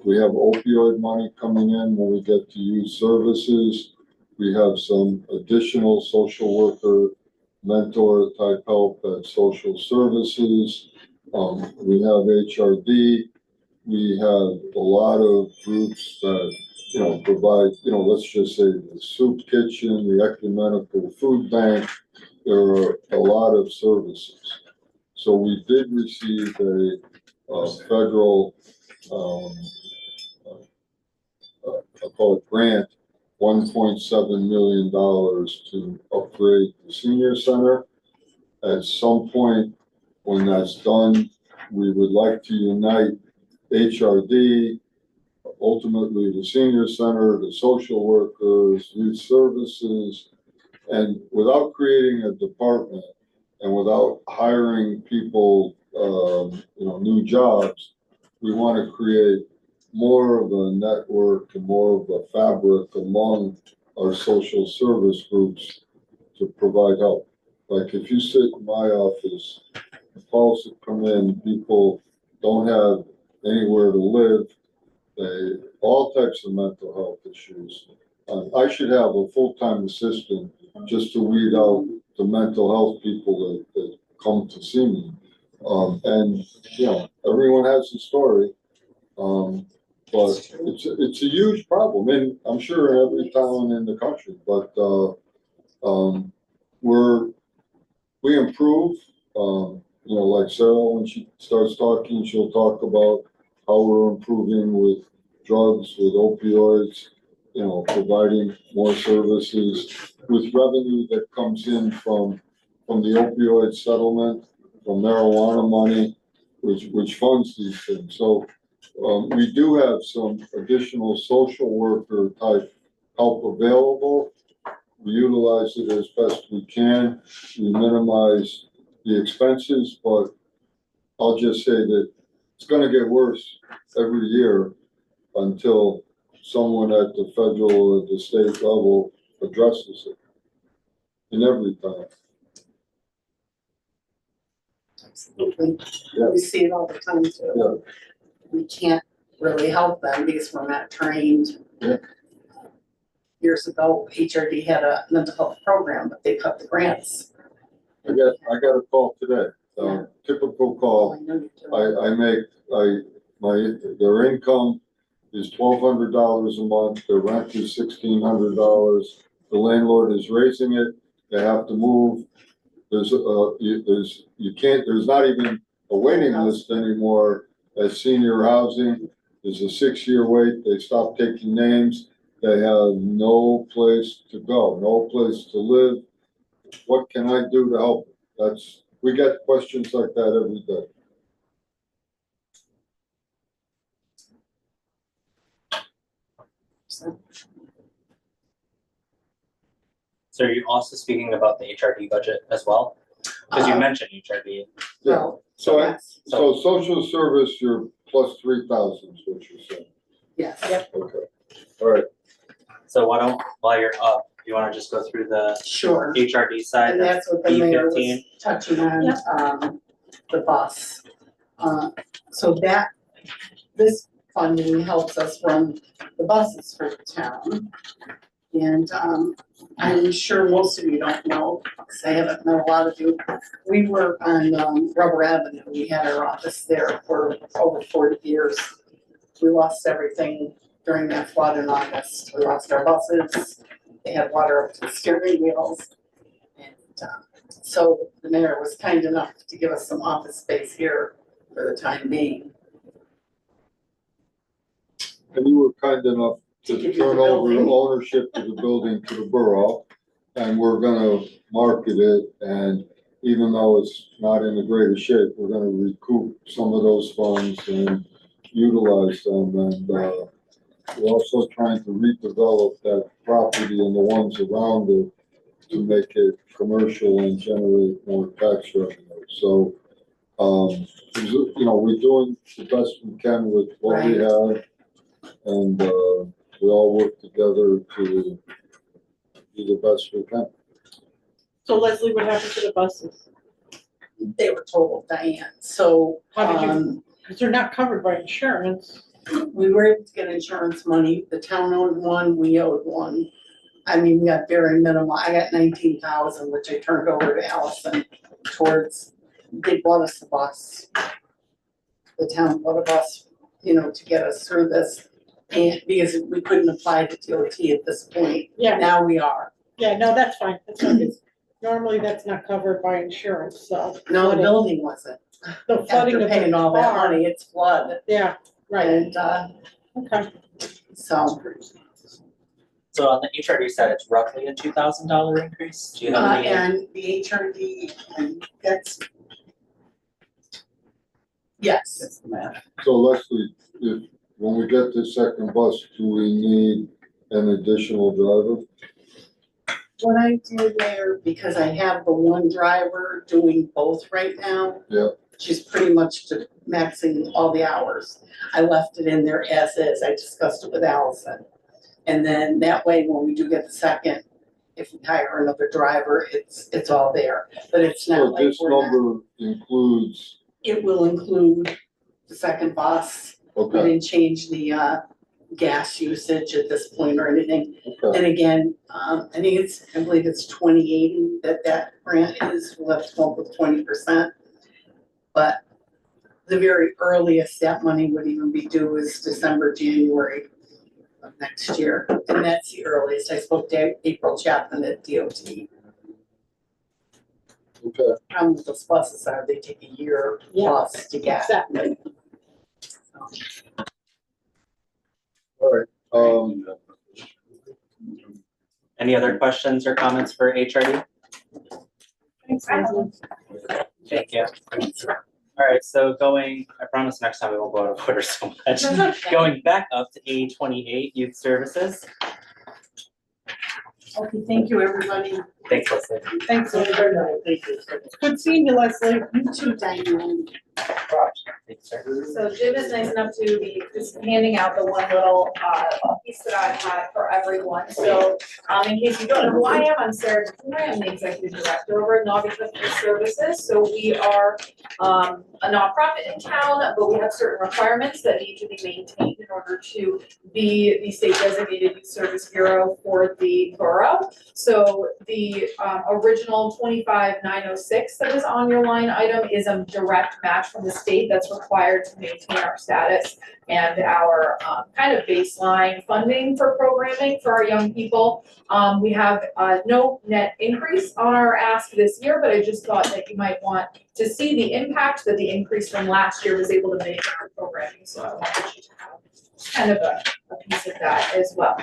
We have opioid money coming in when we get to use services. We have some additional social worker mentor type help at social services. We have HRD. We have a lot of groups that, provide, let's just say the soup kitchen, the ecumenical food bank. There are a lot of services. So we did receive a federal, I call it grant, $1.7 million to upgrade the senior center. At some point, when that's done, we would like to unite HRD, ultimately the senior center, the social workers, youth services, and without creating a department and without hiring people, new jobs, we want to create more of a network and more of a fabric among our social service groups to provide help. Like if you sit in my office, the calls that come in, people don't have anywhere to live, all types of mental health issues. I should have a full-time assistant just to weed out the mental health people that come to see me. And everyone has a story. But it's a huge problem, and I'm sure in every town in the country, but we improve. Like Sarah, when she starts talking, she'll talk about how we're improving with drugs, with opioids, providing more services with revenue that comes in from the opioid settlement, from marijuana money, which funds these things. So we do have some additional social worker type help available. We utilize it as best we can. We minimize the expenses, but I'll just say that it's going to get worse every year until someone at the federal or the state level addresses it in every town. Absolutely. Yeah. We see it all the time too. Yeah. We can't really help them because we're not trained. Yeah. Years ago, HRD had a mental health program, but they cut the grants. I got a call today. Typical call. Their income is $1,200 a month. Their rent is $1,600. The landlord is raising it. They have to move. There's not even a waiting list anymore at senior housing. There's a 6-year wait. They stopped taking names. They have no place to go, no place to live. What can I do to help? We get questions like that every day. So are you also speaking about the HRD budget as well? Because you mentioned HRD. Yeah, so Yes. so social service, you're plus 3,000 is what you're saying. Yes. Okay, all right. So while you're up, you want to just go through the Sure. HRD side? And that's what the mayor was B15. touching on, the bus. So this funding helps us run the buses for the town. And I'm sure most of you don't know, because I haven't met a lot of you. We were on Rubber Avenue. We had our office there for over 40 years. We lost everything during that flood in August. We lost our buses. They had water up to the steering wheels. And so the mayor was kind enough to give us some office space here for the time being. And you were kind enough to give you the turn over building. ownership of the building to the borough. And we're gonna market it, and even though it's not in the greatest shape, we're gonna recoup some of those funds and utilize them. And, we're also trying to redevelop that property and the ones around it to make it commercial and generate more tax revenue. So, you know, we're doing the best we can with what we have. And, we all work together to do the best we can. So Leslie, what happened to the buses? They were totaled, Diane, so, How did you, because they're not covered by insurance. we were able to get insurance money, the town owed one, we owed one. I mean, we got very minimal, I got 19,000, which I turned over to Allison towards, they bought us the bus. The town bought a bus, you know, to get us through this, and because we couldn't apply to DOT at this point, Yeah, now we are. yeah, no, that's fine, that's fine, 'cause normally that's not covered by insurance, so. No, the building wasn't, The flooding after of paying the all that car, money, it's flood, yeah, right, and, okay. so. So on the HRD side, it's roughly a $2,000 increase. Do you have any? And the HRD, and that's. Yes. That's the math. So Leslie, when we get the second bus, do we need an additional driver? What I did there, because I have the one driver doing both right now. Yep. She's pretty much maxing all the hours. I left it in there as is. I discussed it with Allison. And then that way, when we do get the second, if we hire another driver, it's all there. But it's not So like this we're not, number includes, it will include the second bus. We okay, didn't change the gas usage at this point or anything. okay. And again, I believe it's 2080 that grant is, we'll have to come up with 20%. But the very earliest that money would even be due is December, January of next year. And that's the earliest. I spoke to April Chapman at DOT. Okay, Problem with those buses are they take a year Yeah, plus to get. exactly. all right, Any other questions or comments for HRD? Thanks, Leslie. Thank you. All right, so I promise next time we won't go out of order so much. Going back up to A28, Youth Services. Okay, thank you, everybody. Thanks, Leslie. Thanks, Leslie. Thank you. Good seeing you, Leslie. You too, Diane. Thanks, sir. So Jim is nice enough to be just handing out the one little piece that I've had for everyone. So in case you don't know who I am, I'm Sarah DeCoy. I'm the executive director over at Naugatuck Youth Services. So we are a nonprofit in town, but we have certain requirements that need to be maintained in order to be the state designated youth service bureau for the borough. So the original 25,906 that is on your line item is a direct match from the state that's required to maintain our status and our kind of baseline funding for programming for our young people. We have no net increase on our ask this year, but I just thought that you might want to see the impact that the increase from last year was able to make on our programming. So I wanted you to have kind of a piece of that as well.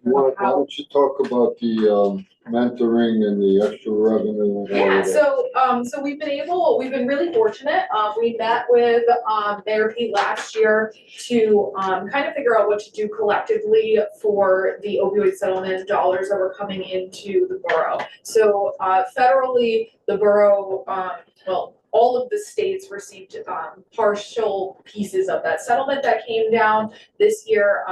why don't you talk about the, mentoring and the extra revenue and all of Yeah, that? so we've been really fortunate. We met with Mayor Pete last year to kind of figure out what to do collectively for the opioid settlement dollars that were coming into the borough. So federally, the borough, all of the states received partial pieces of that settlement that came down this year.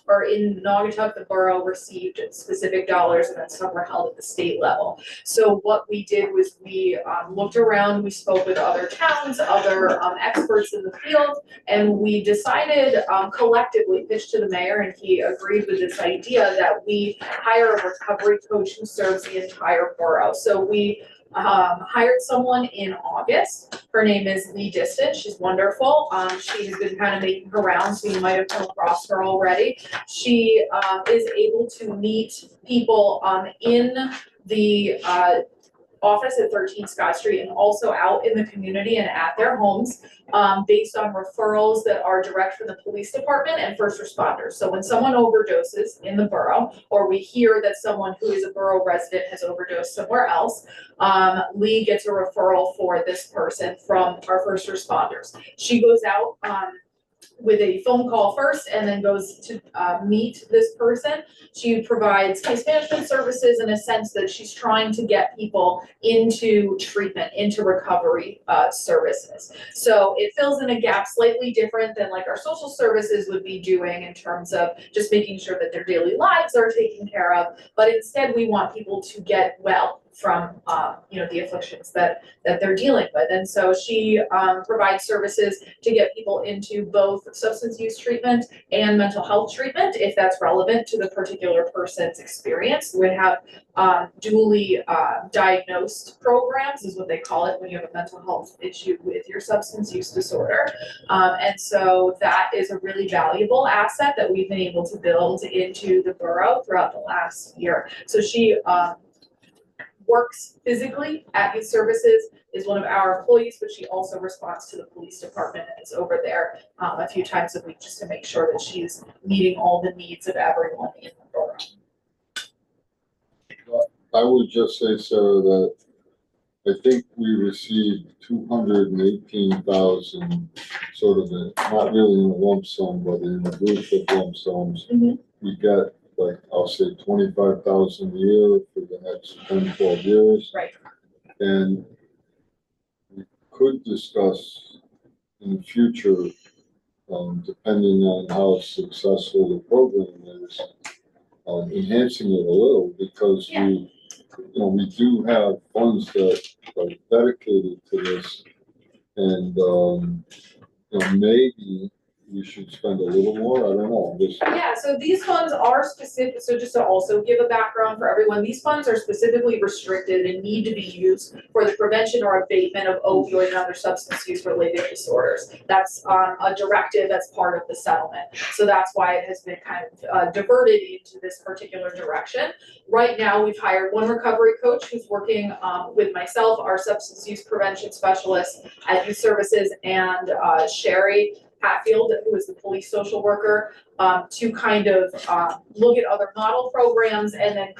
Or in Naugatuck, the borough received specific dollars and then some were held at the state level. So what we did was we looked around, we spoke with other towns, other experts in the field, and we decided collectively, pitched to the mayor, and he agreed with this idea that we hire a recovery coach who serves the entire borough. So we hired someone in August. Her name is Lee Distant. She's wonderful. She has been kind of making her rounds, so you might have come across her already. She is able to meet people in the office at 13 Scott Street and also out in the community and at their homes, based on referrals that are direct from the police department and first responders. So when someone overdoses in the borough, or we hear that someone who is a borough resident has overdosed somewhere else, Lee gets a referral for this person from our first responders. She goes out, with a phone call first and then goes to meet this person. She provides case management services in a sense that she's trying to get people into treatment, into recovery services. So it fills in a gap slightly different than like our social services would be doing in terms of just making sure that their daily lives are taken care of. But instead, we want people to get well from the afflictions that they're dealing with. And so she provides services to get people into both substance use treatment and mental health treatment, if that's relevant to the particular person's experience. We have duly diagnosed programs, is what they call it when you have a mental health issue with your substance use disorder. And so that is a really valuable asset that we've been able to build into the borough throughout the last year. So she works physically at youth services, is one of our employees, but she also responds to the police department and is over there a few times a week just to make sure that she's meeting all the needs of everyone in the borough. I would just say, Sarah, that I think we received 218,000, sort of not really in a lump sum, but in a group of lump sums. Mhm. We get, like, I'll say 25,000 a year for the next 10, 12 years. Right. And we could discuss in the future, depending on how successful the program is, enhancing it a little, because we do have funds that are dedicated to this. And, maybe we should spend a little more, I don't know, Yeah, so these funds are specific, so just to also give a background for everyone, these funds are specifically restricted and need to be used for the prevention or abatement of opioid and other substance use related disorders. That's a directive that's part of the settlement. So that's why it has been kind of diverted into this particular direction. Right now, we've hired one recovery coach who's working with myself, our substance use prevention specialist at Youth Services, and Sherry Hatfield, who is the police social worker, to kind of look at other model programs and then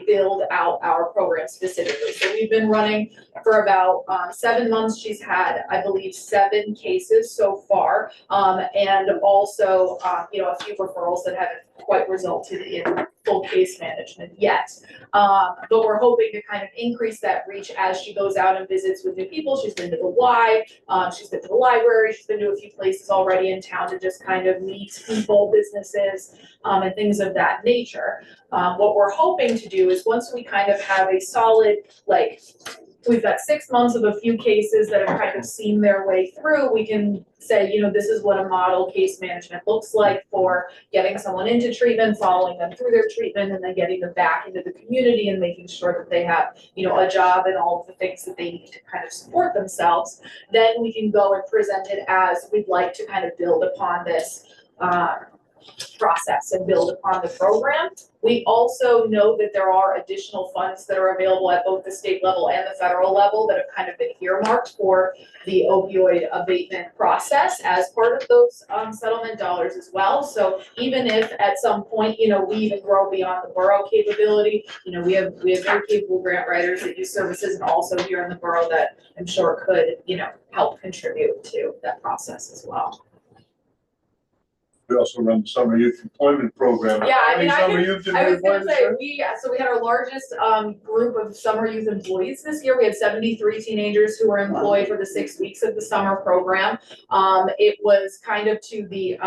build out our program specifically. So we've been running for about 7 months. She's had, I believe, 7 cases so far, and also, a few referrals that haven't quite resulted in full case management yet. But we're hoping to kind of increase that reach as she goes out and visits with new people. She's been to the Y, she's been to the library, she's been to a few places already in town to just kind of meet people, businesses, and things of that nature. What we're hoping to do is once we kind of have a solid, we've got 6 months of a few cases that have kind of seen their way through, we can say, this is what a model case management looks like for getting someone into treatment, following them through their treatment, and then getting them back into the community and making sure that they have, a job and all of the things that they need to kind of support themselves. Then we can go and present it as we'd like to kind of build upon this process and build upon the program. We also know that there are additional funds that are available at both the state level and the federal level that have kind of been earmarked for the opioid abatement process as part of those settlement dollars as well. So even if at some point, we even grow beyond the borough capability, we have very capable grant writers at Youth Services and also here in the borough that I'm sure could, help contribute to that process as well. We also run the summer youth employment program. Yeah, How many summer youth did we I was employ gonna this say, year? so we had our largest group of summer youth employees this year. We had 73 teenagers who were employed for the 6 weeks of the summer program. It was kind of to the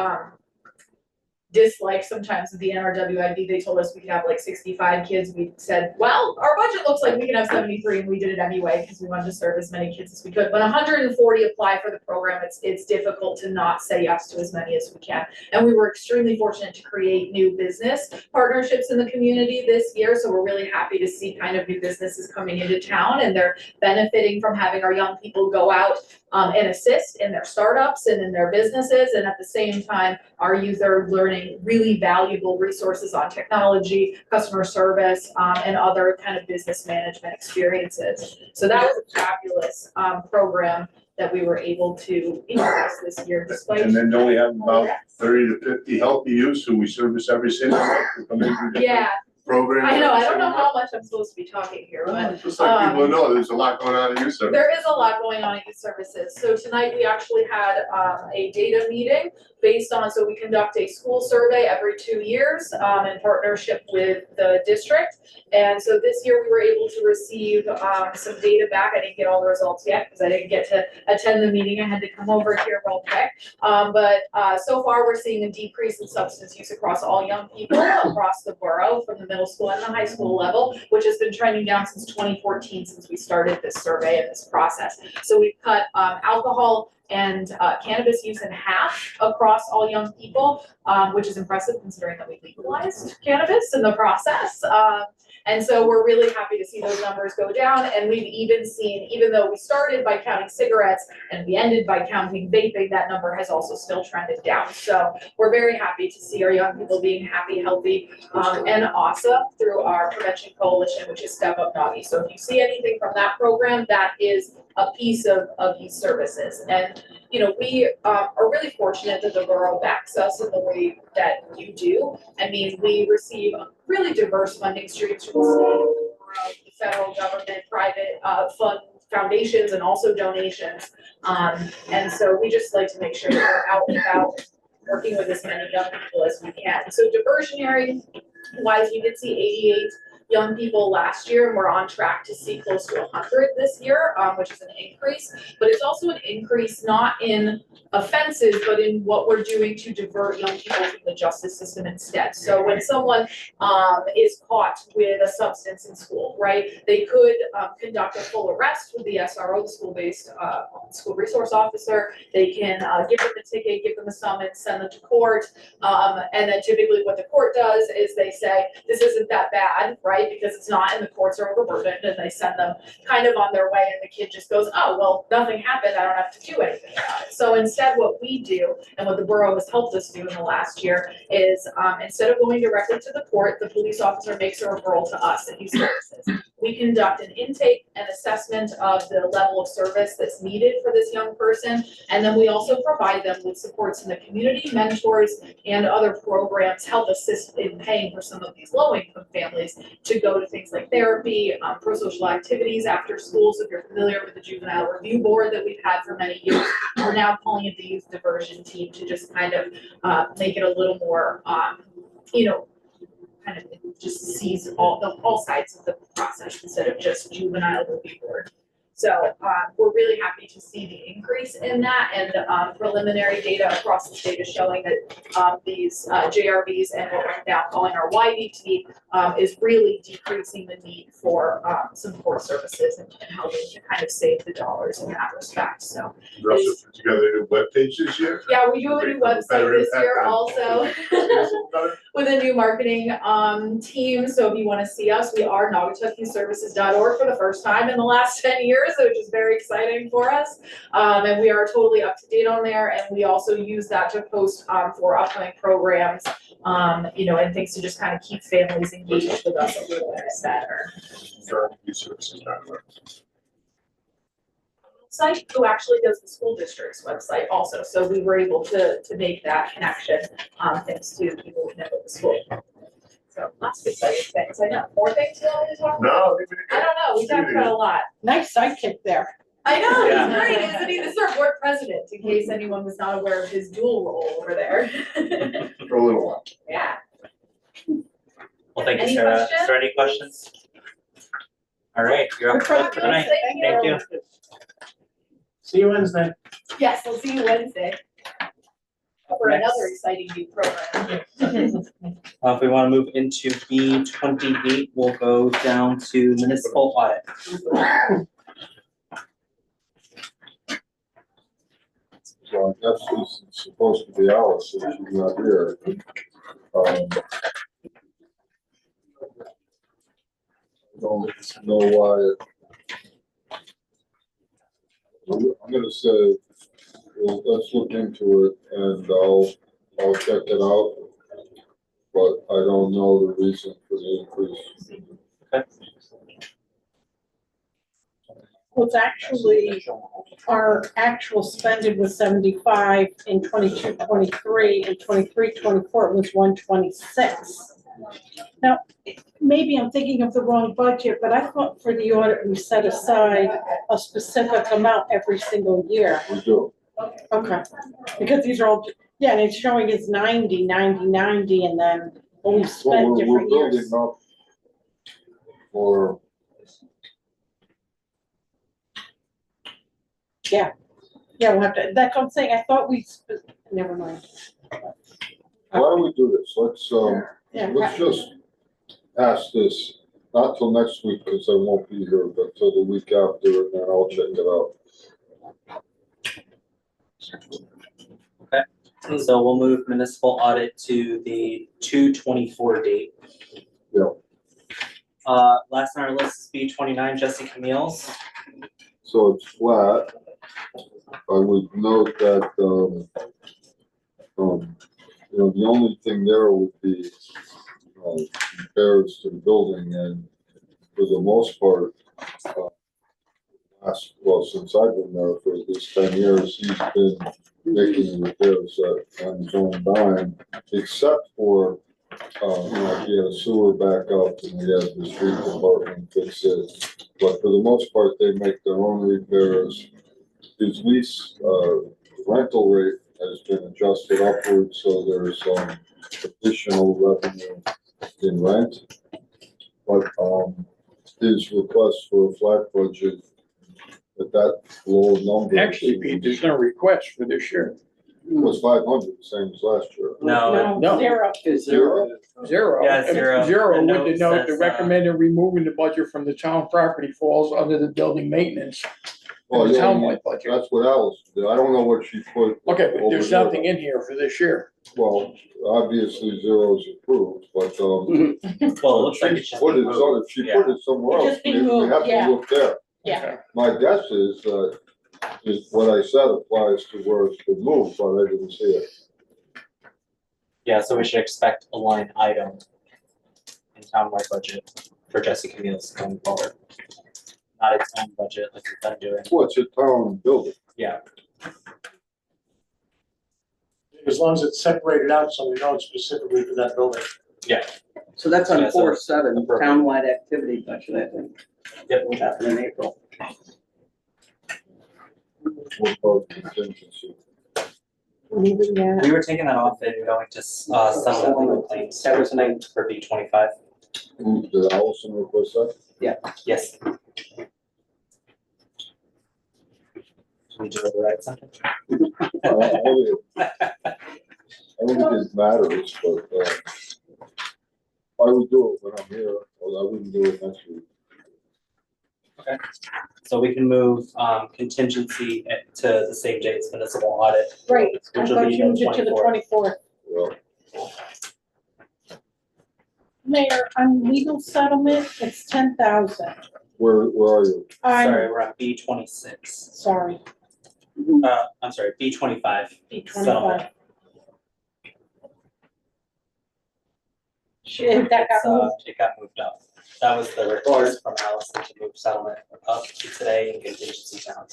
dislike sometimes of the NRWIB. They told us we could have 65 kids. We said, well, our budget looks like we can have 73, and we did it anyway because we wanted to serve as many kids as we could. But 140 apply for the program. It's difficult to not say yes to as many as we can. And we were extremely fortunate to create new business partnerships in the community this year. So we're really happy to see kind of new businesses coming into town, and they're benefiting from having our young people go out and assist in their startups and in their businesses. And at the same time, our youth are learning learning really valuable resources on technology, customer service, and other kind of business management experiences. So that was a fabulous program that we were able to increase this year despite. And then don't we have about 30 to 50 healthy youths who we service every single month who come in through different Yeah, programs? I know, I every don't know single how much I'm supposed to be talking here, but month? Just like people know, there's a lot going on in youth service. there is a lot going on at youth services. So tonight we actually had a data meeting based on, so we conduct a school survey every 2 years in partnership with the district. And so this year we were able to receive some data back. I didn't get all the results yet because I didn't get to attend the meeting. I had to come over here real quick. But so far we're seeing a decrease in substance use across all young people across the borough from the middle school and the high school level, which has been trending down since 2014, since we started this survey and this process. So we've cut alcohol and cannabis use in half across all young people, which is impressive considering that we legalized cannabis in the process. And so we're really happy to see those numbers go down. And we've even seen, even though we started by counting cigarettes and we ended by counting vaping, that number has also still trended down. So we're very happy to see our young people being happy, healthy, and awesome through our prevention coalition, which is Step Up Doggy. So if you see anything from that program, that is a piece of youth services. And you know, we are really fortunate that the borough backs us in the way that you do. I mean, we receive really diverse funding streams from the state, the federal government, private fund foundations, and also donations. And so we just like to make sure that we're out and about working with as many young people as we can. So diversionary wise, we did see 88 young people last year, and we're on track to see close to 100 this year, which is an increase. But it's also an increase not in offenses, but in what we're doing to divert young people from the justice system instead. So when someone is caught with a substance in school, right, they could conduct a full arrest with the SRO, the school-based school resource officer. They can give them a ticket, give them a summons, send them to court, and then typically what the court does is they say, this isn't that bad, right? Because it's not, and the courts are overburdened, and they send them kind of on their way, and the kid just goes, oh, well, nothing happened, I don't have to do anything about it. So instead what we do, and what the borough has helped us do in the last year, is instead of going directly to the court, the police officer makes a referral to us at Youth Services. We conduct an intake and assessment of the level of service that's needed for this young person, and then we also provide them with supports in the community, mentors, and other programs help assist in paying for some of these low-income families to go to things like therapy, pro-social activities after school. So if you're familiar with the Juvenile Review Board that we've had for many years, we're now calling it the Youth Diversion Team to just kind of make it a little more, you know, kind of just sees all sides of the process instead of just Juvenile Review Board. So we're really happy to see the increase in that, and preliminary data across the state is showing that these JRBs and what we're now calling our YDT is really decreasing the need for some court services and helping to kind of save the dollars in that respect. So We also put together a new webpage this year. yeah, we do a new website this year also with a new marketing team. So if you want to see us, we are naugatuckyouthservices.org for the first time in the last 10 years. Which is very exciting for us. And we are totally up to date on there. And we also use that to post for upcoming programs, you know, and things to just kind of keep families engaged with us a little bit better. Site who actually does the school district's website also. So we were able to make that connection thanks to people who know the school. So lots of exciting things. I know. More things you want me to talk about? No. I don't know. We talked about a lot. Nice sidekick there. I know, Yeah. he's great, isn't he? This is our board president, in case anyone was not aware of his dual role over there. For a little while. Yeah. Well, thank you, Any Sarah. questions? Is there any questions? All right, you're up for the night. Thank you. See you Wednesday. Yes, we'll see you Wednesday. For another exciting new program. If we want to move into B28, we'll go down to municipal audit. So I guess this is supposed to be Alice, if she's not here. Don't know why. I'm gonna say, well, let's look into it and I'll check it out. but I don't know the reason for the increase. Well, it's actually, our actual spending was 75 in 22-23, and 23-24 it was 126. Now, maybe I'm thinking of the wrong budget, but I thought for the audit, we set aside a specific amount every single year. We do. Okay, because these are all, yeah, and it's showing it's 90, 90, 90, and then when we Well, spent we're different building years. up for, Yeah, we'll have to, that's what I'm saying, I thought never mind. why don't we do this? Yeah, Let's just pass this, not till next week, because I won't be here, but till the week after, and then I'll check it out. Okay, so we'll move municipal audit to the 2/24 date. Yeah. Last on our list is B29, Jesse Camille's. So it's flat. I would note that, you know, the only thing there would be, repairs to the building, and for the most part, since I've been there for at least 10 years, he's been making repairs on his own dime, except for, you know, he had a sewer back up and he had the street department fix it. But for the most part, they make their own repairs. His lease, rental rate has been adjusted upward, so there's some additional revenue in rent. But, his request for a flat budget at that low number. Actually, Pete, there's no request for this year. Was 500, the same as last year. No, No. Zero. Zero. Yeah, zero. Zero, The with note the note, the says, recommended removing the budget from the town property falls under the building maintenance. Well, The yeah, townwide budget. that's what Alice did. I don't know what she put. Okay, but over there's there. nothing in here for this year. Well, obviously zero's approved, but, well, it looks like it's just put it, moved. so if she Yeah. put it somewhere It's else, just being we moved, have yeah. to look there. Yeah. My guess is that, is what I said applies to where it's been moved, but I didn't see it. Yeah, so we should expect a line item in townwide budget for Jesse Camille's going forward. Not its own budget like we've been doing. Well, it's a town building. Yeah, As long as it's separated out, so we know it's specifically for that building. So that's on Yeah, so- 4/7, townwide activity budget, I think. Yep. Will happen in April. What about contingency? Moving that. we were taking that off and going to settle legal claims That was nice. for B25. Did Allison request that? Yes. Should we do override something? I don't think it matters, but, I would do it when I'm here, or I wouldn't do it next week. So we can move contingency to the same day as municipal audit. Right, I Which will thought be you moved it to the 24th. 24th. Well, Mayor, on legal settlement, it's 10,000. where are you? Sorry, we're on B26. Sorry, I'm sorry, B25. B25. That got It's, moved. it got moved up. That was the request from Allison to move settlement up to today and contingency down.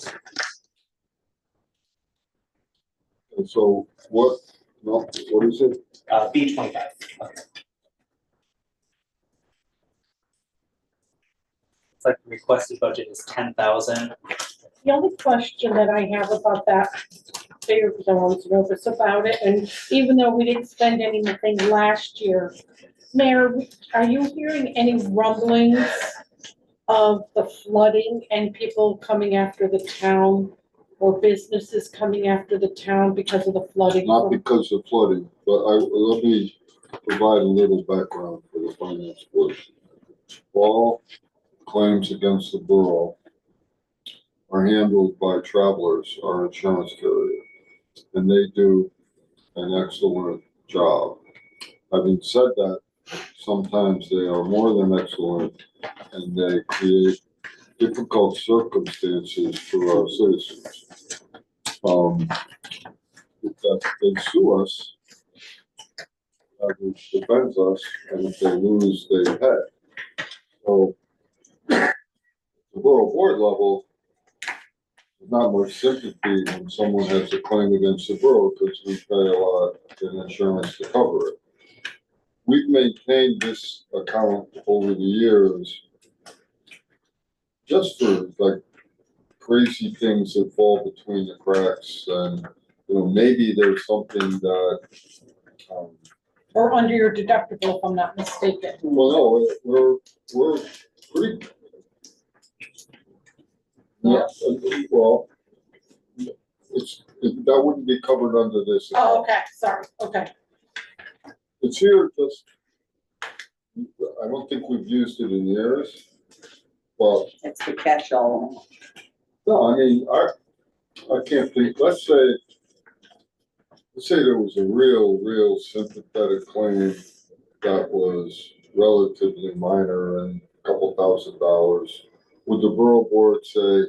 And so what, no, what is it? B25. Okay. It's like the requested budget is 10,000. The only question that I have about that, figure, because I wanted to know this about it, and even though we didn't spend anything last year, Mayor, are you hearing any rumblings of the flooding and people coming after the town or businesses coming after the town because of the flooding? Not because of flooding, but let me provide a little background for the finance board. All claims against the borough are handled by Travelers, our insurance carrier, and they do an excellent job. Having said that, sometimes they are more than excellent, and they create difficult circumstances for our citizens. If they sue us, coverage defends us, and if they lose, they pay. So, the borough board level, there's not much sympathy when someone has a claim against the borough, because we pay a lot in insurance to cover it. We've maintained this account over the years just for like crazy things that fall between the cracks, and, you know, maybe there's something that, Or under your deductible, if I'm not mistaken. well, no, we're pretty. Yeah, well, that wouldn't be covered under this. Oh, okay, sorry, okay. It's here just, I don't think we've used it in years, but, It's the catch-all. no, I mean, I can't think, let's say there was a real sympathetic claim that was relatively minor and a couple $1,000. Would the borough board say,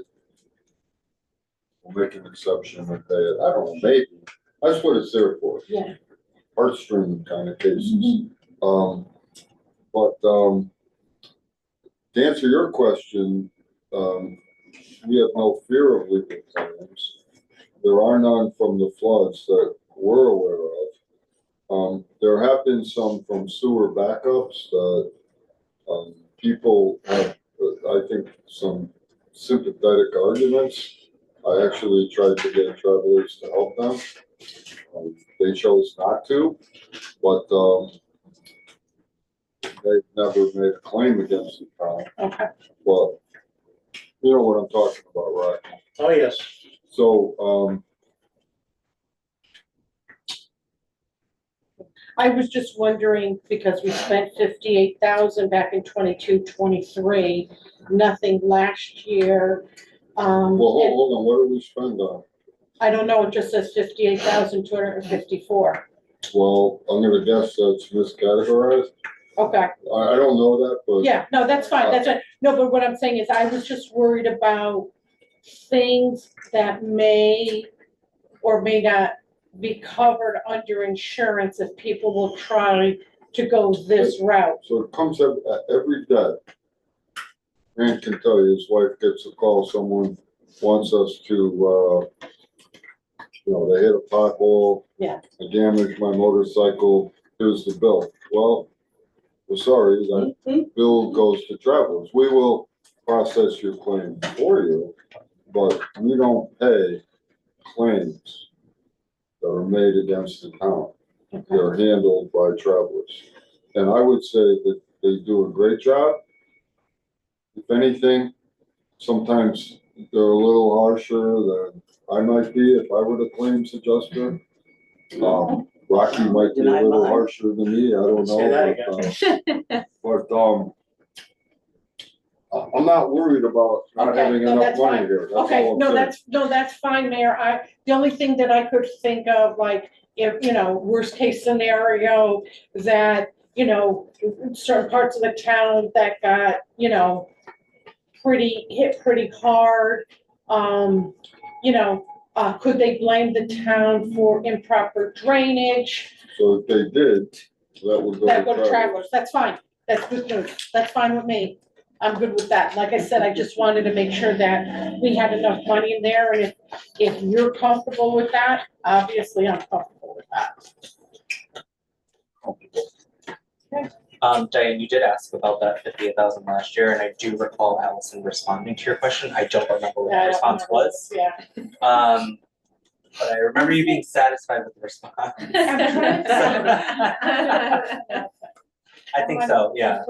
we'll make an exception and pay it? I don't know, maybe. That's what it's there for. Yeah. Heartstring kind of cases. To answer your question, we have no fear of legal claims. There are none from the floods that we're aware of. There have been some from sewer backups that people have, I think, some sympathetic arguments. I actually tried to get travelers to help them. They chose not to, but they've never made a claim against the town. Okay. But you know what I'm talking about, right? Oh, yes. So, I was just wondering, because we spent 58,000 back in 22-23, nothing last year. well, hold on, what do we spend on? I don't know, it just says 58,254. Well, I'm gonna guess that's miscategorized. Okay, I don't know that, but. yeah, no, that's fine, that's it. No, but what I'm saying is I was just worried about things that may or may not be covered under insurance if people will try to go this route. So it comes up every day. Rand can tell you, his wife gets a call, someone wants us to, you know, they hit a pothole. Yeah. I damaged my motorcycle, here's the bill. Well, we're sorry, that bill goes to Travelers. We will process your claim for you, but we don't pay claims that are made against the town. They're handled by Travelers. And I would say that they do a great job. If anything, sometimes they're a little harsher than I might be if I were the claims adjuster. Rocky might be a little harsher than me, I don't Say that know. But, I'm not worried about not Okay, having no, enough that's money fine. here. That's Okay, all I'm no, saying. that's fine, Mayor. The only thing that I could think of, like, if, you know, worst case scenario, that, you know, certain parts of the town that got, you know, hit pretty hard, you know, could they blame the town for improper drainage? So if they did, that would go That go to to Travelers. Travelers, that's fine, that's good news, that's fine with me. I'm good with that. Like I said, I just wanted to make sure that we had enough money in there, and if you're comfortable with that, obviously I'm comfortable with that. Diane, you did ask about that 58,000 last year, and I do recall Allison responding to your question. I don't remember what Yeah, I the don't response remember. was. Yeah. But I remember you being satisfied with the response. I think so, yeah.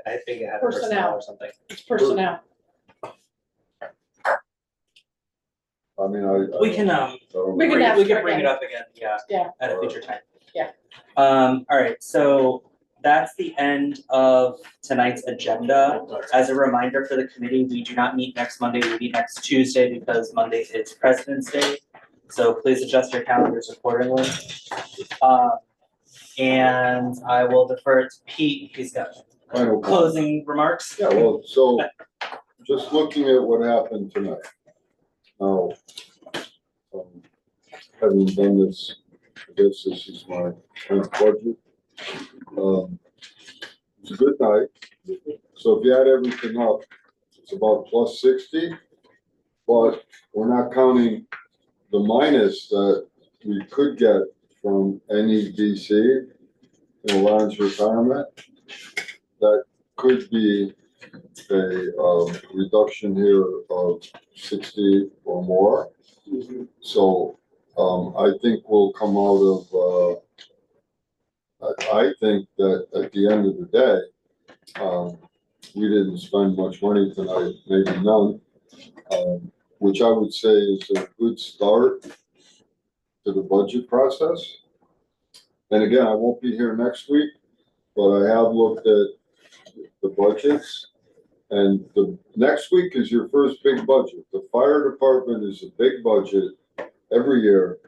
I think it had personnel or something. It's personnel. I mean, We can, We can ask we can her bring it again. up again, yeah. Yeah. At a future time. Yeah. All right, so that's the end of tonight's agenda. As a reminder for the committee, we do not meet next Monday, we meet next Tuesday because Monday is President's Day. So please adjust your calendars accordingly. And I will defer it to Pete, he's got Final closing remarks. Yeah, well, so just looking at what happened tonight. Now, having done this, I guess this is my 10th budget. It's a good night. So if you add everything up, it's about plus 60. But we're not counting the minus that we could get from NEDC in Lon's retirement. That could be a reduction here of 60 or more. So I think we'll come out of, I think that at the end of the day, we didn't spend much money tonight, maybe none, which I would say is a good start to the budget process. And again, I won't be here next week, but I have looked at the budgets. And the next week is your first big budget. The fire department is a big budget every year.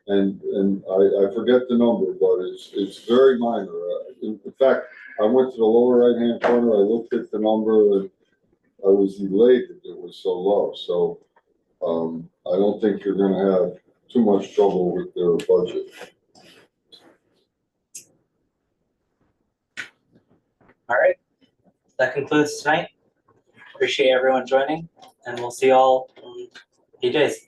And I forget the number, but it's very minor. In fact, I went to the lower right-hand corner, I looked at the number and I was elated it was so low. So I don't think you're gonna have too much trouble with their budget. All right, that concludes tonight. Appreciate everyone joining, and we'll see you all in a few days.